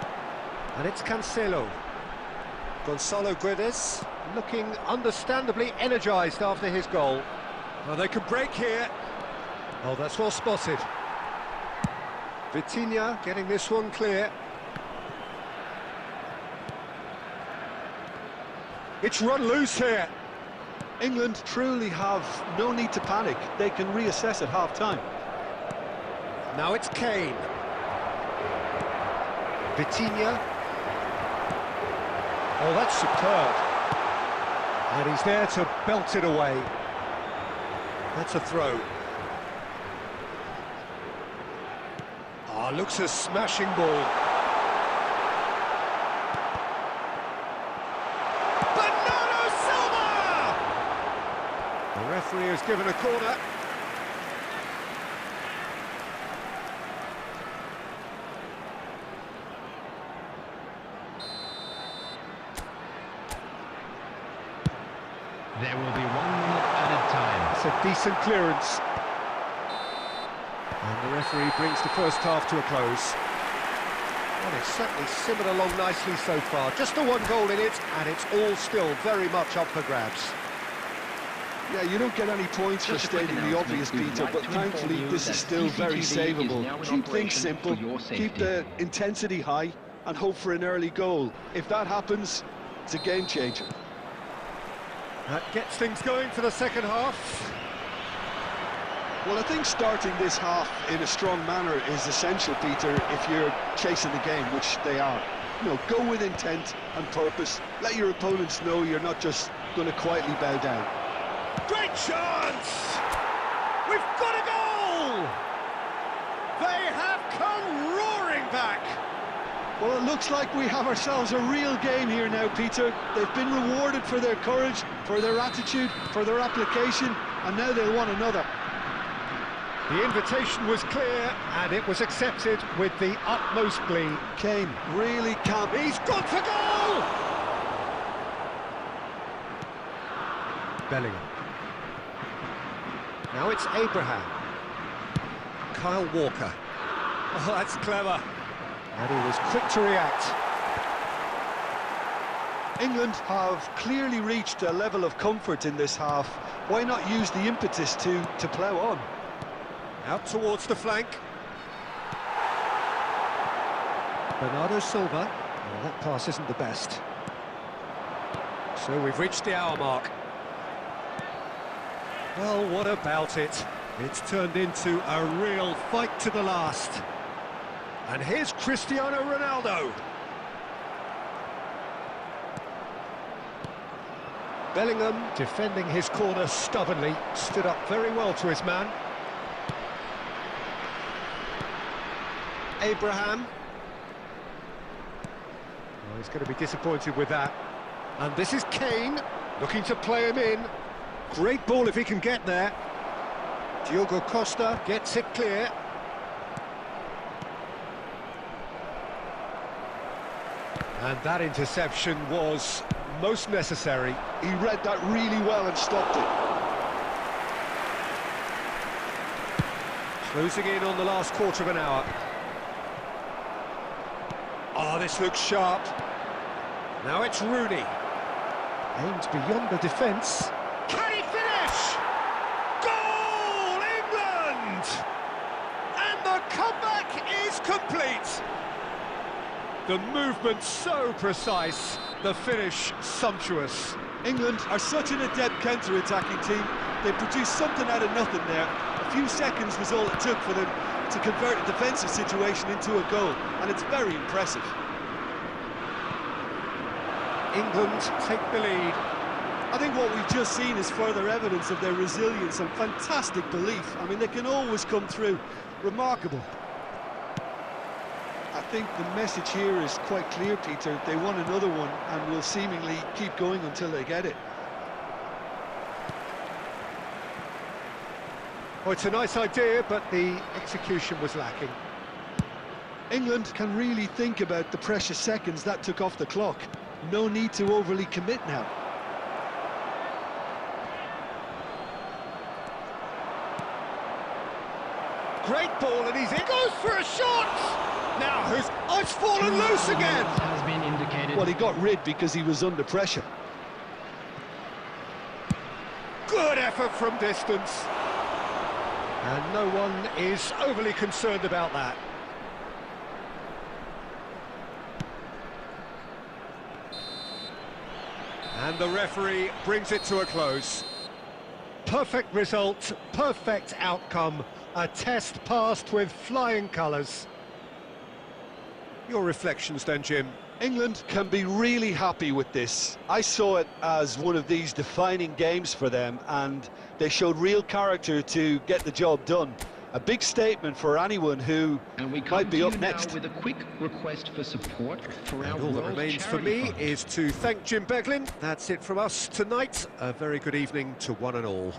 And it's Cancelo. Gonzalo Guedes looking understandably energised after his goal. Well, they can break here. Oh, that's well spotted. Vitinha getting this one clear. It's run loose here. England truly have no need to panic. They can reassess at half-time. Now it's Kane. Vitinha. Oh, that's superb. And he's there to belt it away. That's a throw. Ah, looks a smashing ball. Bernardo Silva! The referee has given a corner. There will be 1 minute added time. It's a decent clearance. And the referee brings the first half to a close. Well, it's certainly simmered along nicely so far. Just the one goal in it, and it's all still very much up for grabs. Yeah, you don't get any points for stating the obvious, Peter, but thankfully this is still very savable. Keep things simple, keep the intensity high, and hope for an early goal. If that happens, it's a game changer. That gets things going for the second half. Well, I think starting this half in a strong manner is essential, Peter, if you're chasing the game, which they are. You know, go with intent and purpose. Let your opponents know you're not just going to quietly bow down. Great chance! We've got a goal! They have come roaring back! Well, it looks like we have ourselves a real game here now, Peter. They've been rewarded for their courage, for their attitude, for their application, and now they'll want another. The invitation was clear, and it was accepted with the utmost glee. Kane really can't... He's gone for goal! Bellingham. Now it's Abraham. Kyle Walker. Oh, that's clever. And he was quick to react. England have clearly reached a level of comfort in this half. Why not use the impetus to plough on? Out towards the flank. Bernardo Silva. Well, that pass isn't the best. So we've reached the hour mark. Well, what about it? It's turned into a real fight to the last. And here's Cristiano Ronaldo. Bellingham, defending his corner stubbornly, stood up very well to his man. Abraham. Oh, he's going to be disappointed with that. And this is Kane, looking to play him in. Great ball if he can get there. Diogo Costa gets it clear. And that interception was most necessary. He read that really well and stopped it. Closing in on the last quarter of an hour. Oh, this looks sharp. Now it's Rooney. Aimed beyond the defence. Can he finish? Goal, England! And the comeback is complete. The movement so precise, the finish sumptuous. England are such an adept counter-attacking team. They produced something out of nothing there. A few seconds was all it took for them to convert a defensive situation into a goal, and it's very impressive. England take the lead. I think what we've just seen is further evidence of their resilience and fantastic belief. I mean, they can always come through. Remarkable. I think the message here is quite clear, Peter. They want another one and will seemingly keep going until they get it. Oh, it's a nice idea, but the execution was lacking. England can really think about the precious seconds that took off the clock. No need to overly commit now. Great ball, and he's in. Goes for a shot! Now, oh, it's fallen loose again! Has been indicated. Well, he got rid because he was under pressure. Good effort from distance. And no one is overly concerned about that. And the referee brings it to a close. Perfect result, perfect outcome. A test passed with flying colours. Your reflections then, Jim? England can be really happy with this. I saw it as one of these defining games for them, and they showed real character to get the job done. A big statement for anyone who might be up next. With a quick request for support for our All that remains for me is to thank Jim Beglin. That's it from us tonight. A very good evening to one and all.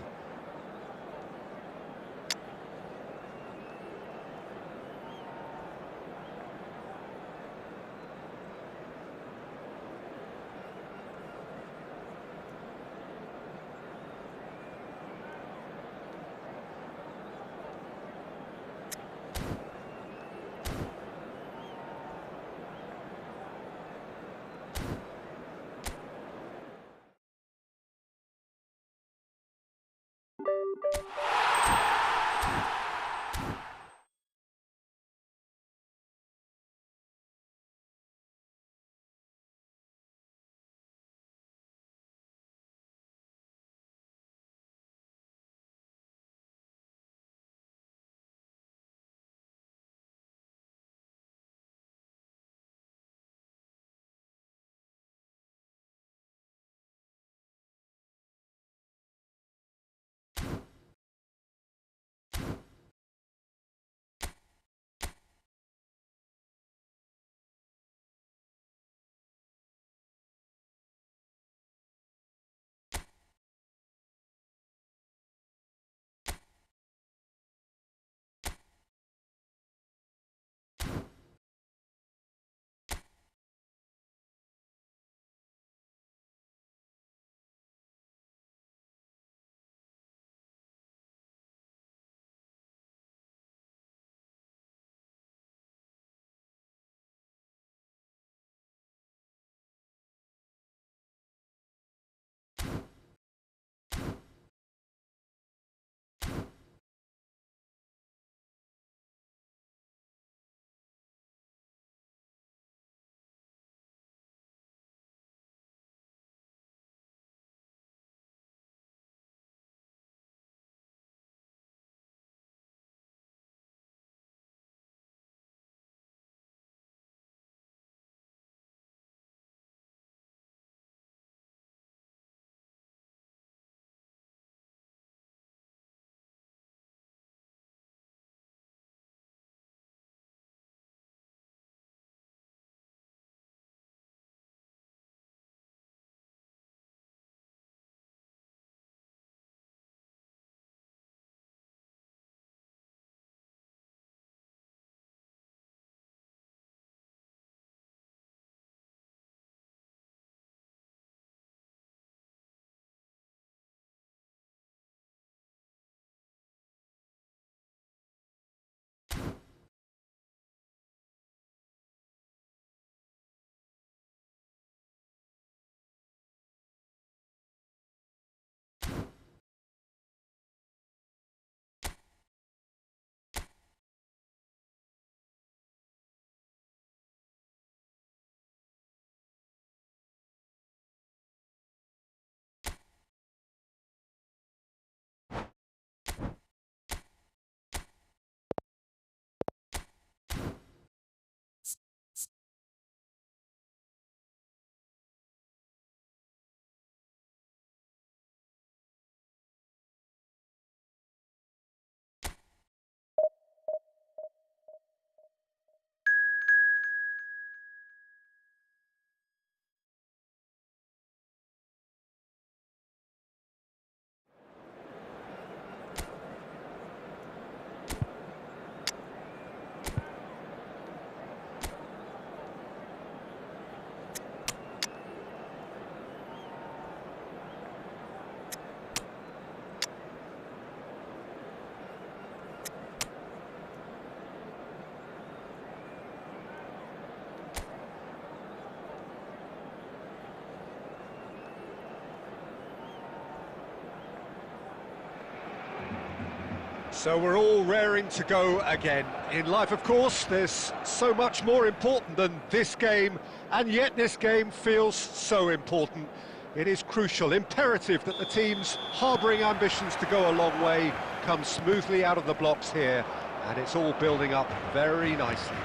So we're all raring to go again. In life, of course, there's so much more important than this game, and yet this game feels so important. It is crucial, imperative that the teams harbouring ambitions to go a long way come smoothly out of the blocks here, and it's all building up very nicely.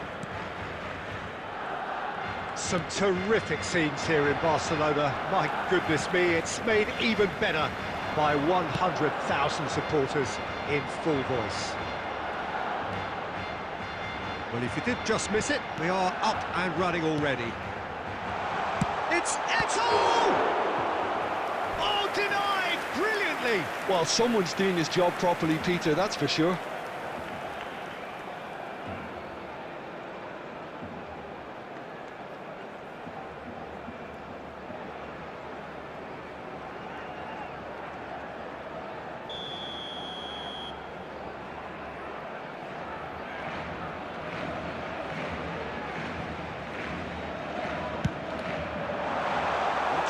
Some terrific scenes here in Barcelona. My goodness me, it's made even better by 100,000 supporters in full voice. Well, if you did just miss it, we are up and running already. It's Eto'o! Oh, denied brilliantly! Well, someone's doing his job properly, Peter, that's for sure.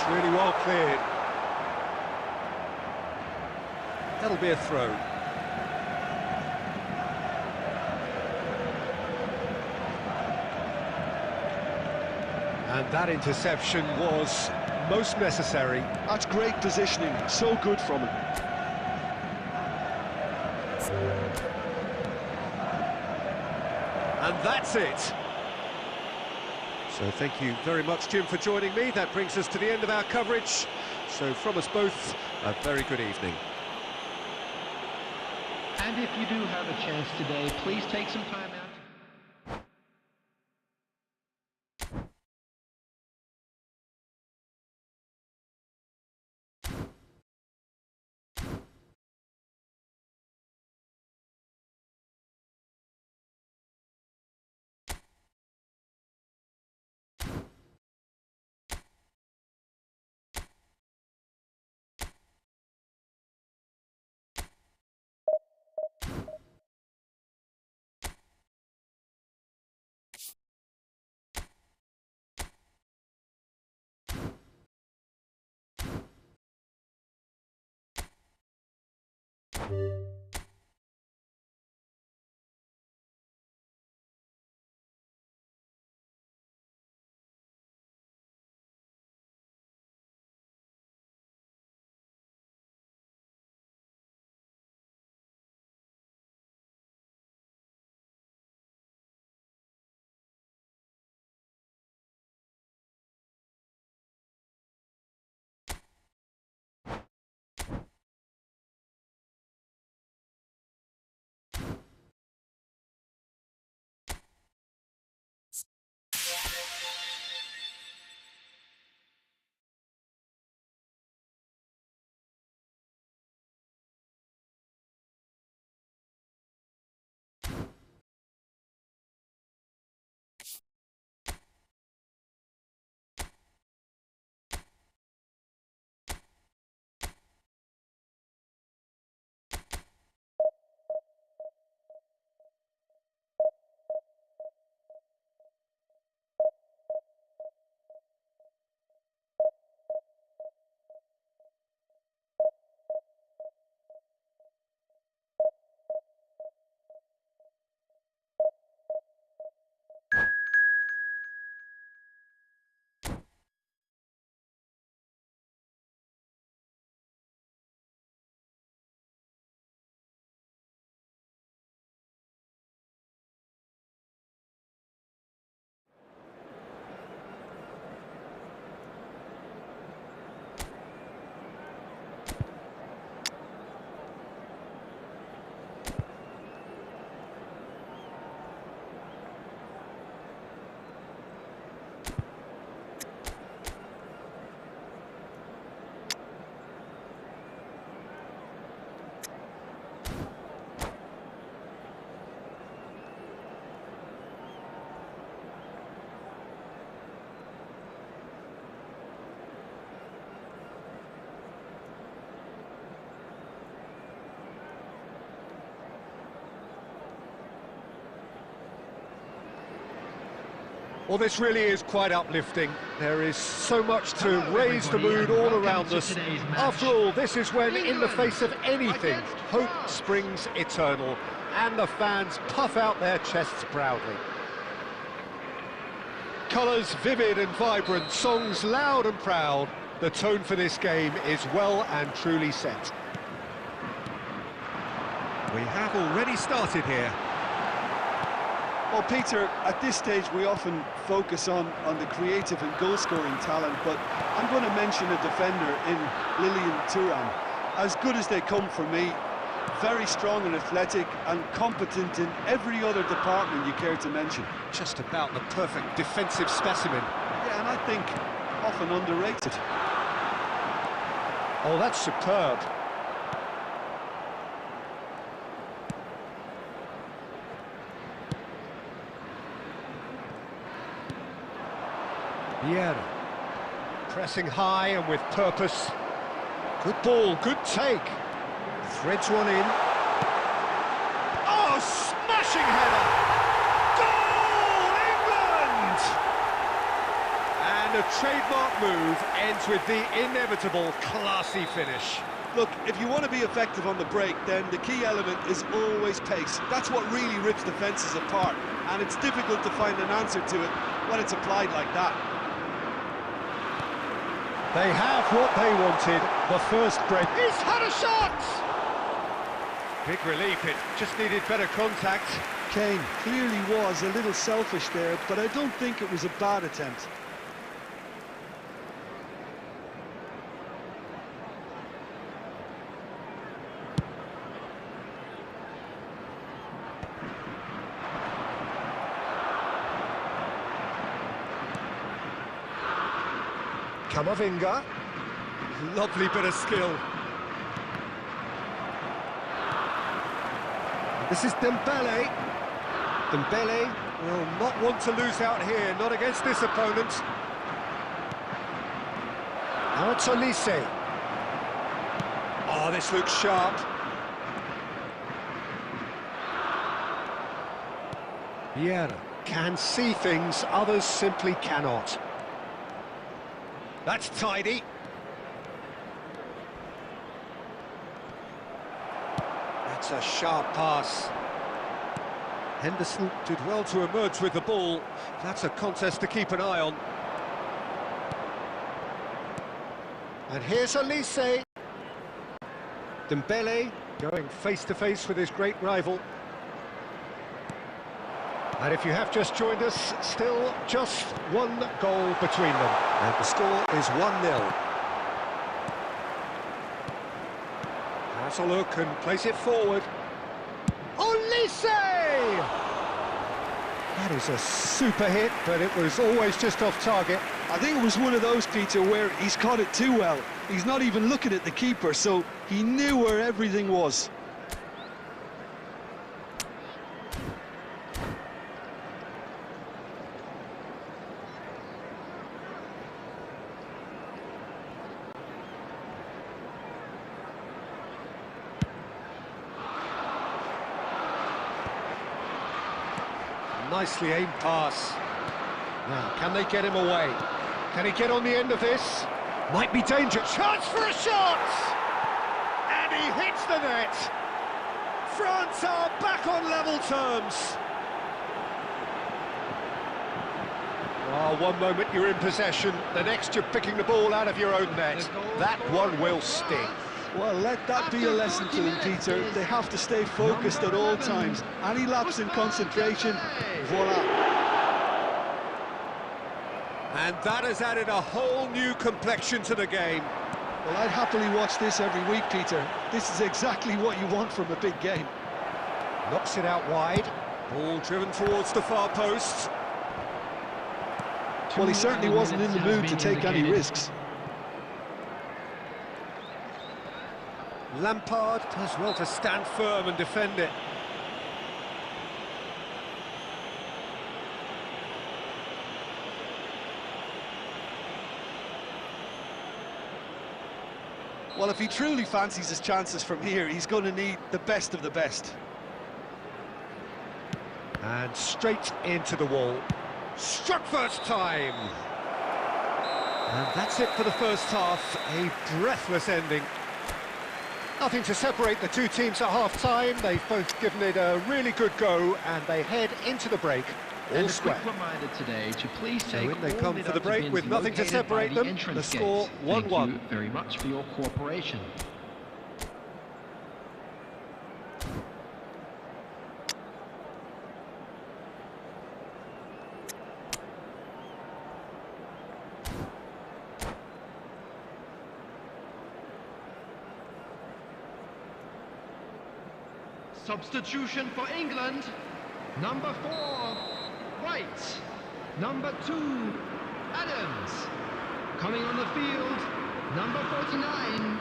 Really well cleared. That'll be a throw. And that interception was most necessary. That's great positioning, so good from him. And that's it. So thank you very much, Jim, for joining me. That brings us to the end of our coverage. So from us both, a very good evening. And if you do have a chance today, please take some time out. Well, this really is quite uplifting. There is so much to raise the mood all around us. After all, this is when, in the face of anything, hope springs eternal, and the fans puff out their chests proudly. Colours vivid and vibrant, songs loud and proud. The tone for this game is well and truly set. We have already started here. Well, Peter, at this stage we often focus on the creative and goal-scoring talent, but I'm going to mention a defender in Lilian Thuram. As good as they come for me, very strong and athletic and competent in every other department you care to mention. Just about the perfect defensive specimen. Yeah, and I think often underrated. Oh, that's superb. Vieira. Pressing high and with purpose. Good ball, good take. Threads one in. Oh, smashing header! Goal, England! And a trademark move ends with the inevitable classy finish. Look, if you want to be effective on the break, then the key element is always pace. That's what really rips defences apart, and it's difficult to find an answer to it when it's applied like that. They have what they wanted, the first break. He's had a shot! Big relief, it just needed better contact. Kane clearly was a little selfish there, but I don't think it was a bad attempt. Kamavinga. Lovely bit of skill. This is Dembele. Dembele will not want to lose out here, not against this opponent. Now it's Olise. Oh, this looks sharp. Vieira can see things others simply cannot. That's tidy. That's a sharp pass. Henderson did well to emerge with the ball. That's a contest to keep an eye on. And here's Olise. Dembele going face-to-face with his great rival. And if you have just joined us, still just one goal between them. And the score is 1-0. Has a look and place it forward. Olise! That is a super hit, but it was always just off target. I think it was one of those, Peter, where he's caught it too well. He's not even looking at the keeper, so he knew where everything was. Nicely aimed pass. Now, can they get him away? Can he get on the end of this? Might be dangerous. Chance for a shot! And he hits the net. France are back on level terms. Oh, one moment you're in possession, the next you're picking the ball out of your own net. That one will sting. Well, let that be a lesson to them, Peter. They have to stay focused at all times. Any lapse in concentration, voila. And that has added a whole new complexion to the game. Well, I'd happily watch this every week, Peter. This is exactly what you want from a big game. Knocks it out wide. Ball driven towards the far post. Well, he certainly wasn't in the mood to take any risks. Lampard does well to stand firm and defend it. Well, if he truly fancies his chances from here, he's going to need the best of the best. And straight into the wall. Struck first time. And that's it for the first half. A breathless ending. Nothing to separate the two teams at half-time. They've both given it a really good go, and they head into the break all And a square. quick reminder today to please So take in they all come for the break deductibles with nothing to located separate by the them. entrance The score, gates. 1-1. Thank you very much for your cooperation. Substitution for England. Number 4, White. Number 2, Adams. Coming on the field, number 49,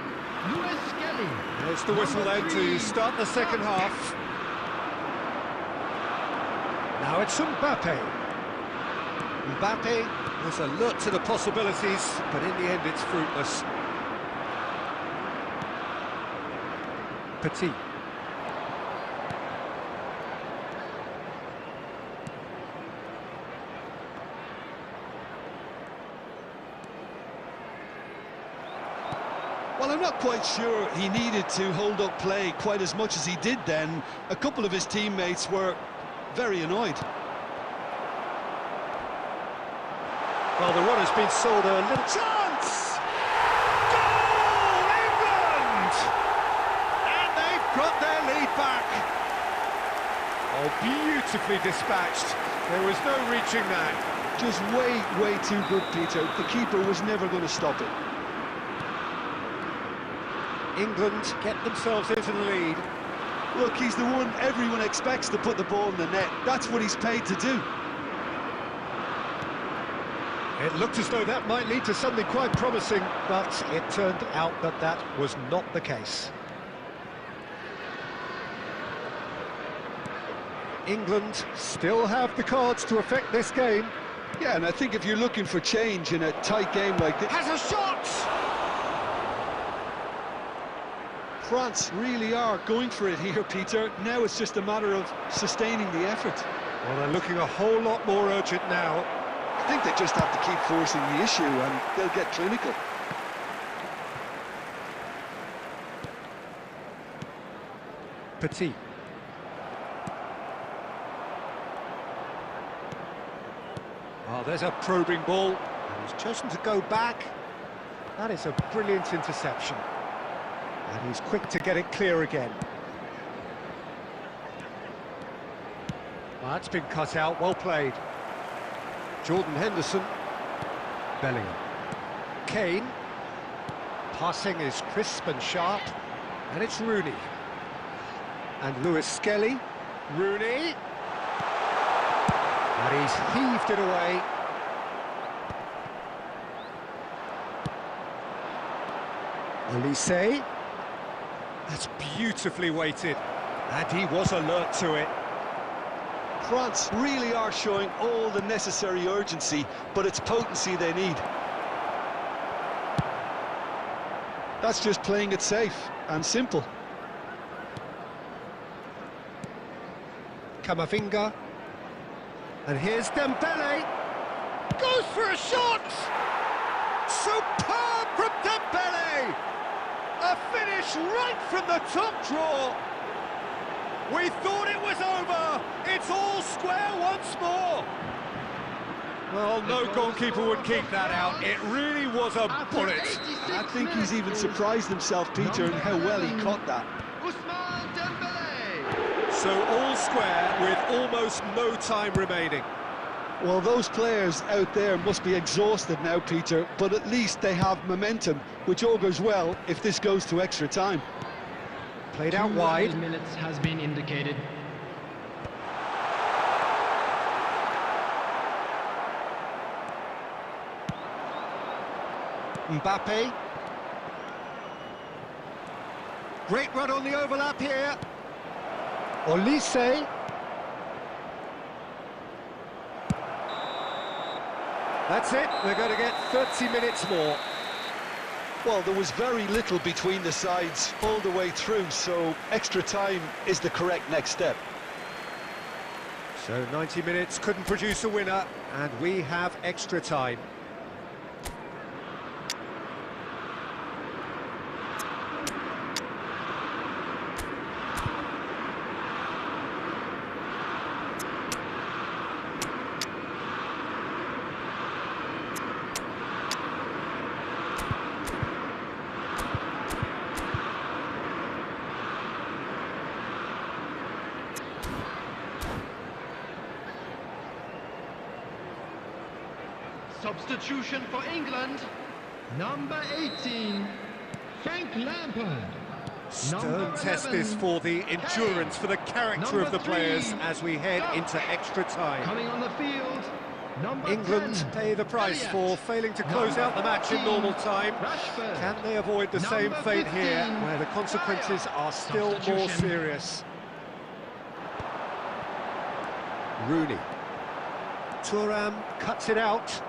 Lewis Skelly. There's the whistle Number then 3, to start the second half. Now it's Mbappe. Mbappe was alert to the possibilities, but in the end it's fruitless. Petit. Well, I'm not quite sure he needed to hold up play quite as much as he did then. A couple of his teammates were very annoyed. Well, the run has been sold a little chance! Goal, England! And they've got their lead back. Oh, beautifully dispatched. There was no reaching that. Just way too good, Peter. The keeper was never going to stop it. England get themselves into the lead. Look, he's the one everyone expects to put the ball in the net. That's what he's paid to do. It looked as though that might lead to something quite promising, but it turned out that that was not the case. England still have the cards to affect this game. Yeah, and I think if you're looking for change in a tight game like this... Has a shot! France really are going for it here, Peter. Now it's just a matter of sustaining the effort. Well, they're looking a whole lot more urgent now. I think they just have to keep forcing the issue and they'll get clinical. Petit. Oh, there's a probing ball. He's chosen to go back. That is a brilliant interception. And he's quick to get it clear again. That's been cut out, well played. Jordan Henderson. Bellingham. Kane. Passing is crisp and sharp. And it's Rooney. And Lewis Skelly. Rooney. And he's heaved it away. Elise. That's beautifully weighted. And he was alert to it. France really are showing all the necessary urgency, but it's potency they need. That's just playing it safe and simple. Camavinga. And here's Dembele. Goes for a shot! Superb from Dembele! A finish right from the top draw. We thought it was over. It's all square once more. Well, no goalkeeper would keep that out. It really was a bullet. I think he's even surprised himself, Peter, in how well he caught that. So all square with almost no time remaining. Well, those players out there must be exhausted now, Peter, but at least they have momentum, which augurs well if this goes to extra time. Played out wide. 2 minutes has been indicated. Mbappe. Great run on the overlap here. Olise. That's it, we're going to get 30 minutes more. Well, there was very little between the sides all the way through, so extra time is the correct next step. So 90 minutes couldn't produce a winner, and we have extra time. Substitution for England. Number 18, Frank Lampard. Stern test this for the endurance, for the character of the players as we head into extra time. Coming on the field, number England 10, pay the price for failing to close out the match in normal time. Rashford. Can they avoid the same Number fate here, 15, where the consequences are still more Substitution. serious? Rooney. Thuram cuts it out.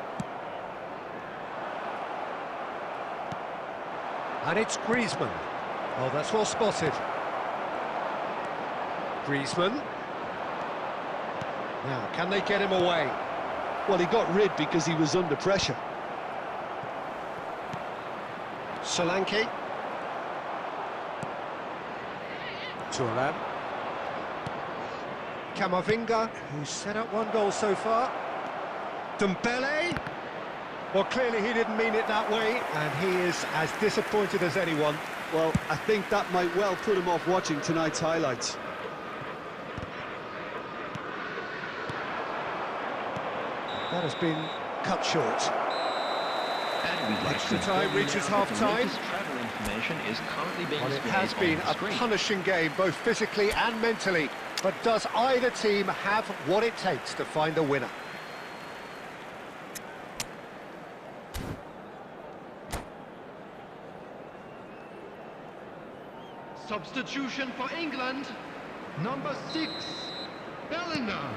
And it's Griezmann. Oh, that's well spotted. Griezmann. Now, can they get him away? Well, he got rid because he was under pressure. Solanke. Thuram. Camavinga, who's set up one goal so far. Dembele. Well, clearly he didn't mean it that way, and he is as disappointed as anyone. Well, I think that might well put him off watching tonight's highlights. That has been cut short. Extra time reaches half-time. Travel information is currently being Well, it displayed has been on a the screen. punishing game, both physically and mentally. But does either team have what it takes to find a winner? Substitution for England, number 6, Bellingham.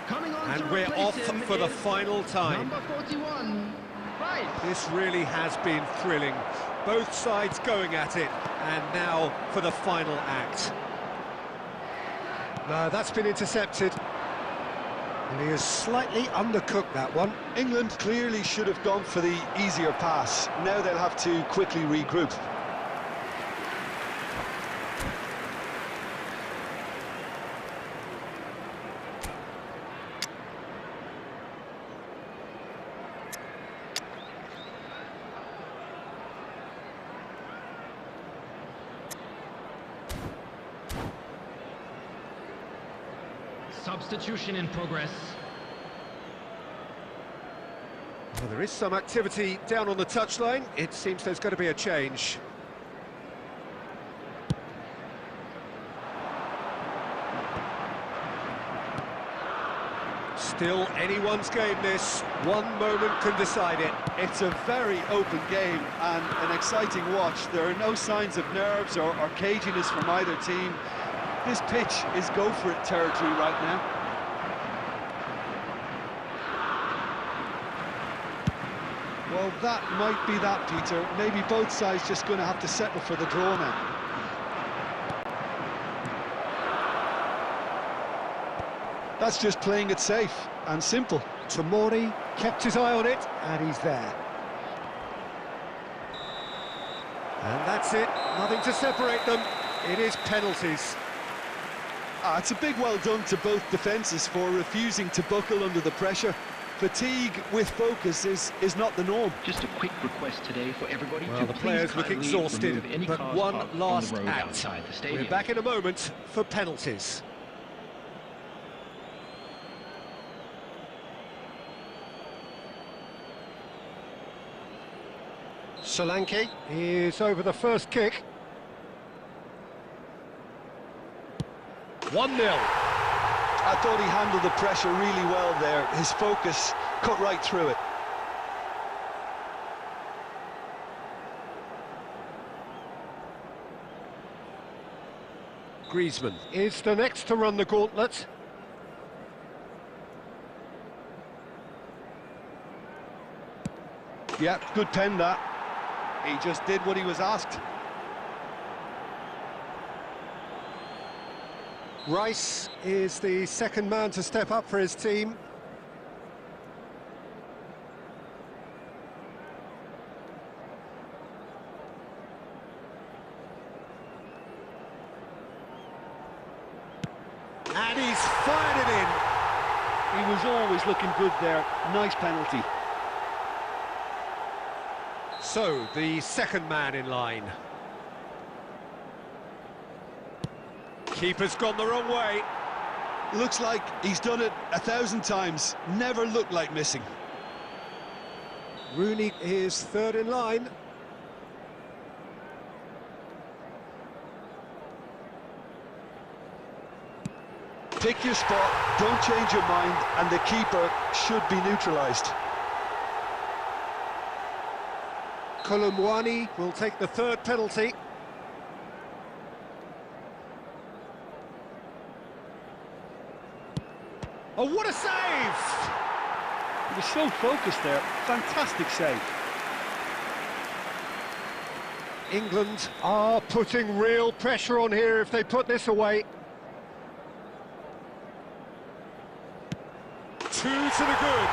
Coming on And to we're replace off him for the is final time. number 41, Rice. This really has been thrilling. Both sides going at it, and now for the final act. No, that's been intercepted. And he has slightly undercooked that one. England clearly should have gone for the easier pass. Now they'll have to quickly regroup. Substitution in progress. Well, there is some activity down on the touchline. It seems there's going to be a change. Still anyone's game, this. One moment can decide it. It's a very open game and an exciting watch. There are no signs of nerves or caginess from either team. This pitch is go-for-it territory right now. Well, that might be that, Peter. Maybe both sides just going to have to settle for the draw now. That's just playing it safe and simple. Tomori kept his eye on it, and he's there. And that's it. Nothing to separate them. It is penalties. It's a big well done to both defences for refusing to buckle under the pressure. Fatigue with focus is not the norm. Just a quick request today for everybody Well, to the please players look kindly exhausted, remove any but cars one parked on last the road act. outside the stadium. We're back in a moment for penalties. Solanke is over the first kick. 1-0. I thought he handled the pressure really well there. His focus cut right through it. Griezmann is the next to run the gauntlet. Yeah, good pen that. He just did what he was asked. Rice is the second man to step up for his team. And he's fired it in. He was always looking good there. Nice penalty. So, the second man in line. Keeper's gone the wrong way. Looks like he's done it 1,000 times. Never looked like missing. Rooney is third in line. Pick your spot, don't change your mind, and the keeper should be neutralised. Kolumwani will take the third penalty. Oh, what a save! He was so focused there. Fantastic save. England are putting real pressure on here if they put this away. Two to the good.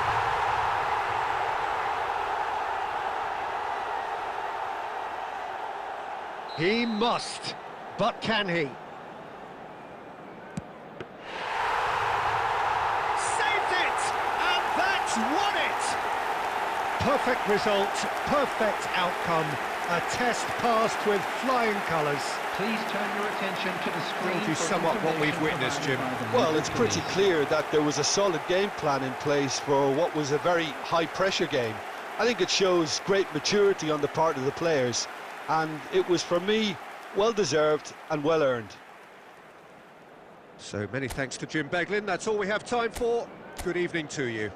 He must, but can he? Saved it! And that's won it! Perfect result, perfect outcome. A test passed with flying colours. Please turn your attention to the screen. That is somewhat what we've witnessed, Jim. Well, it's pretty clear that there was a solid game plan in place for what was a very high-pressure game. I think it shows great maturity on the part of the players, and it was, for me, well-deserved and well-earned. So many thanks to Jim Beglin. That's all we have time for. Good evening to you.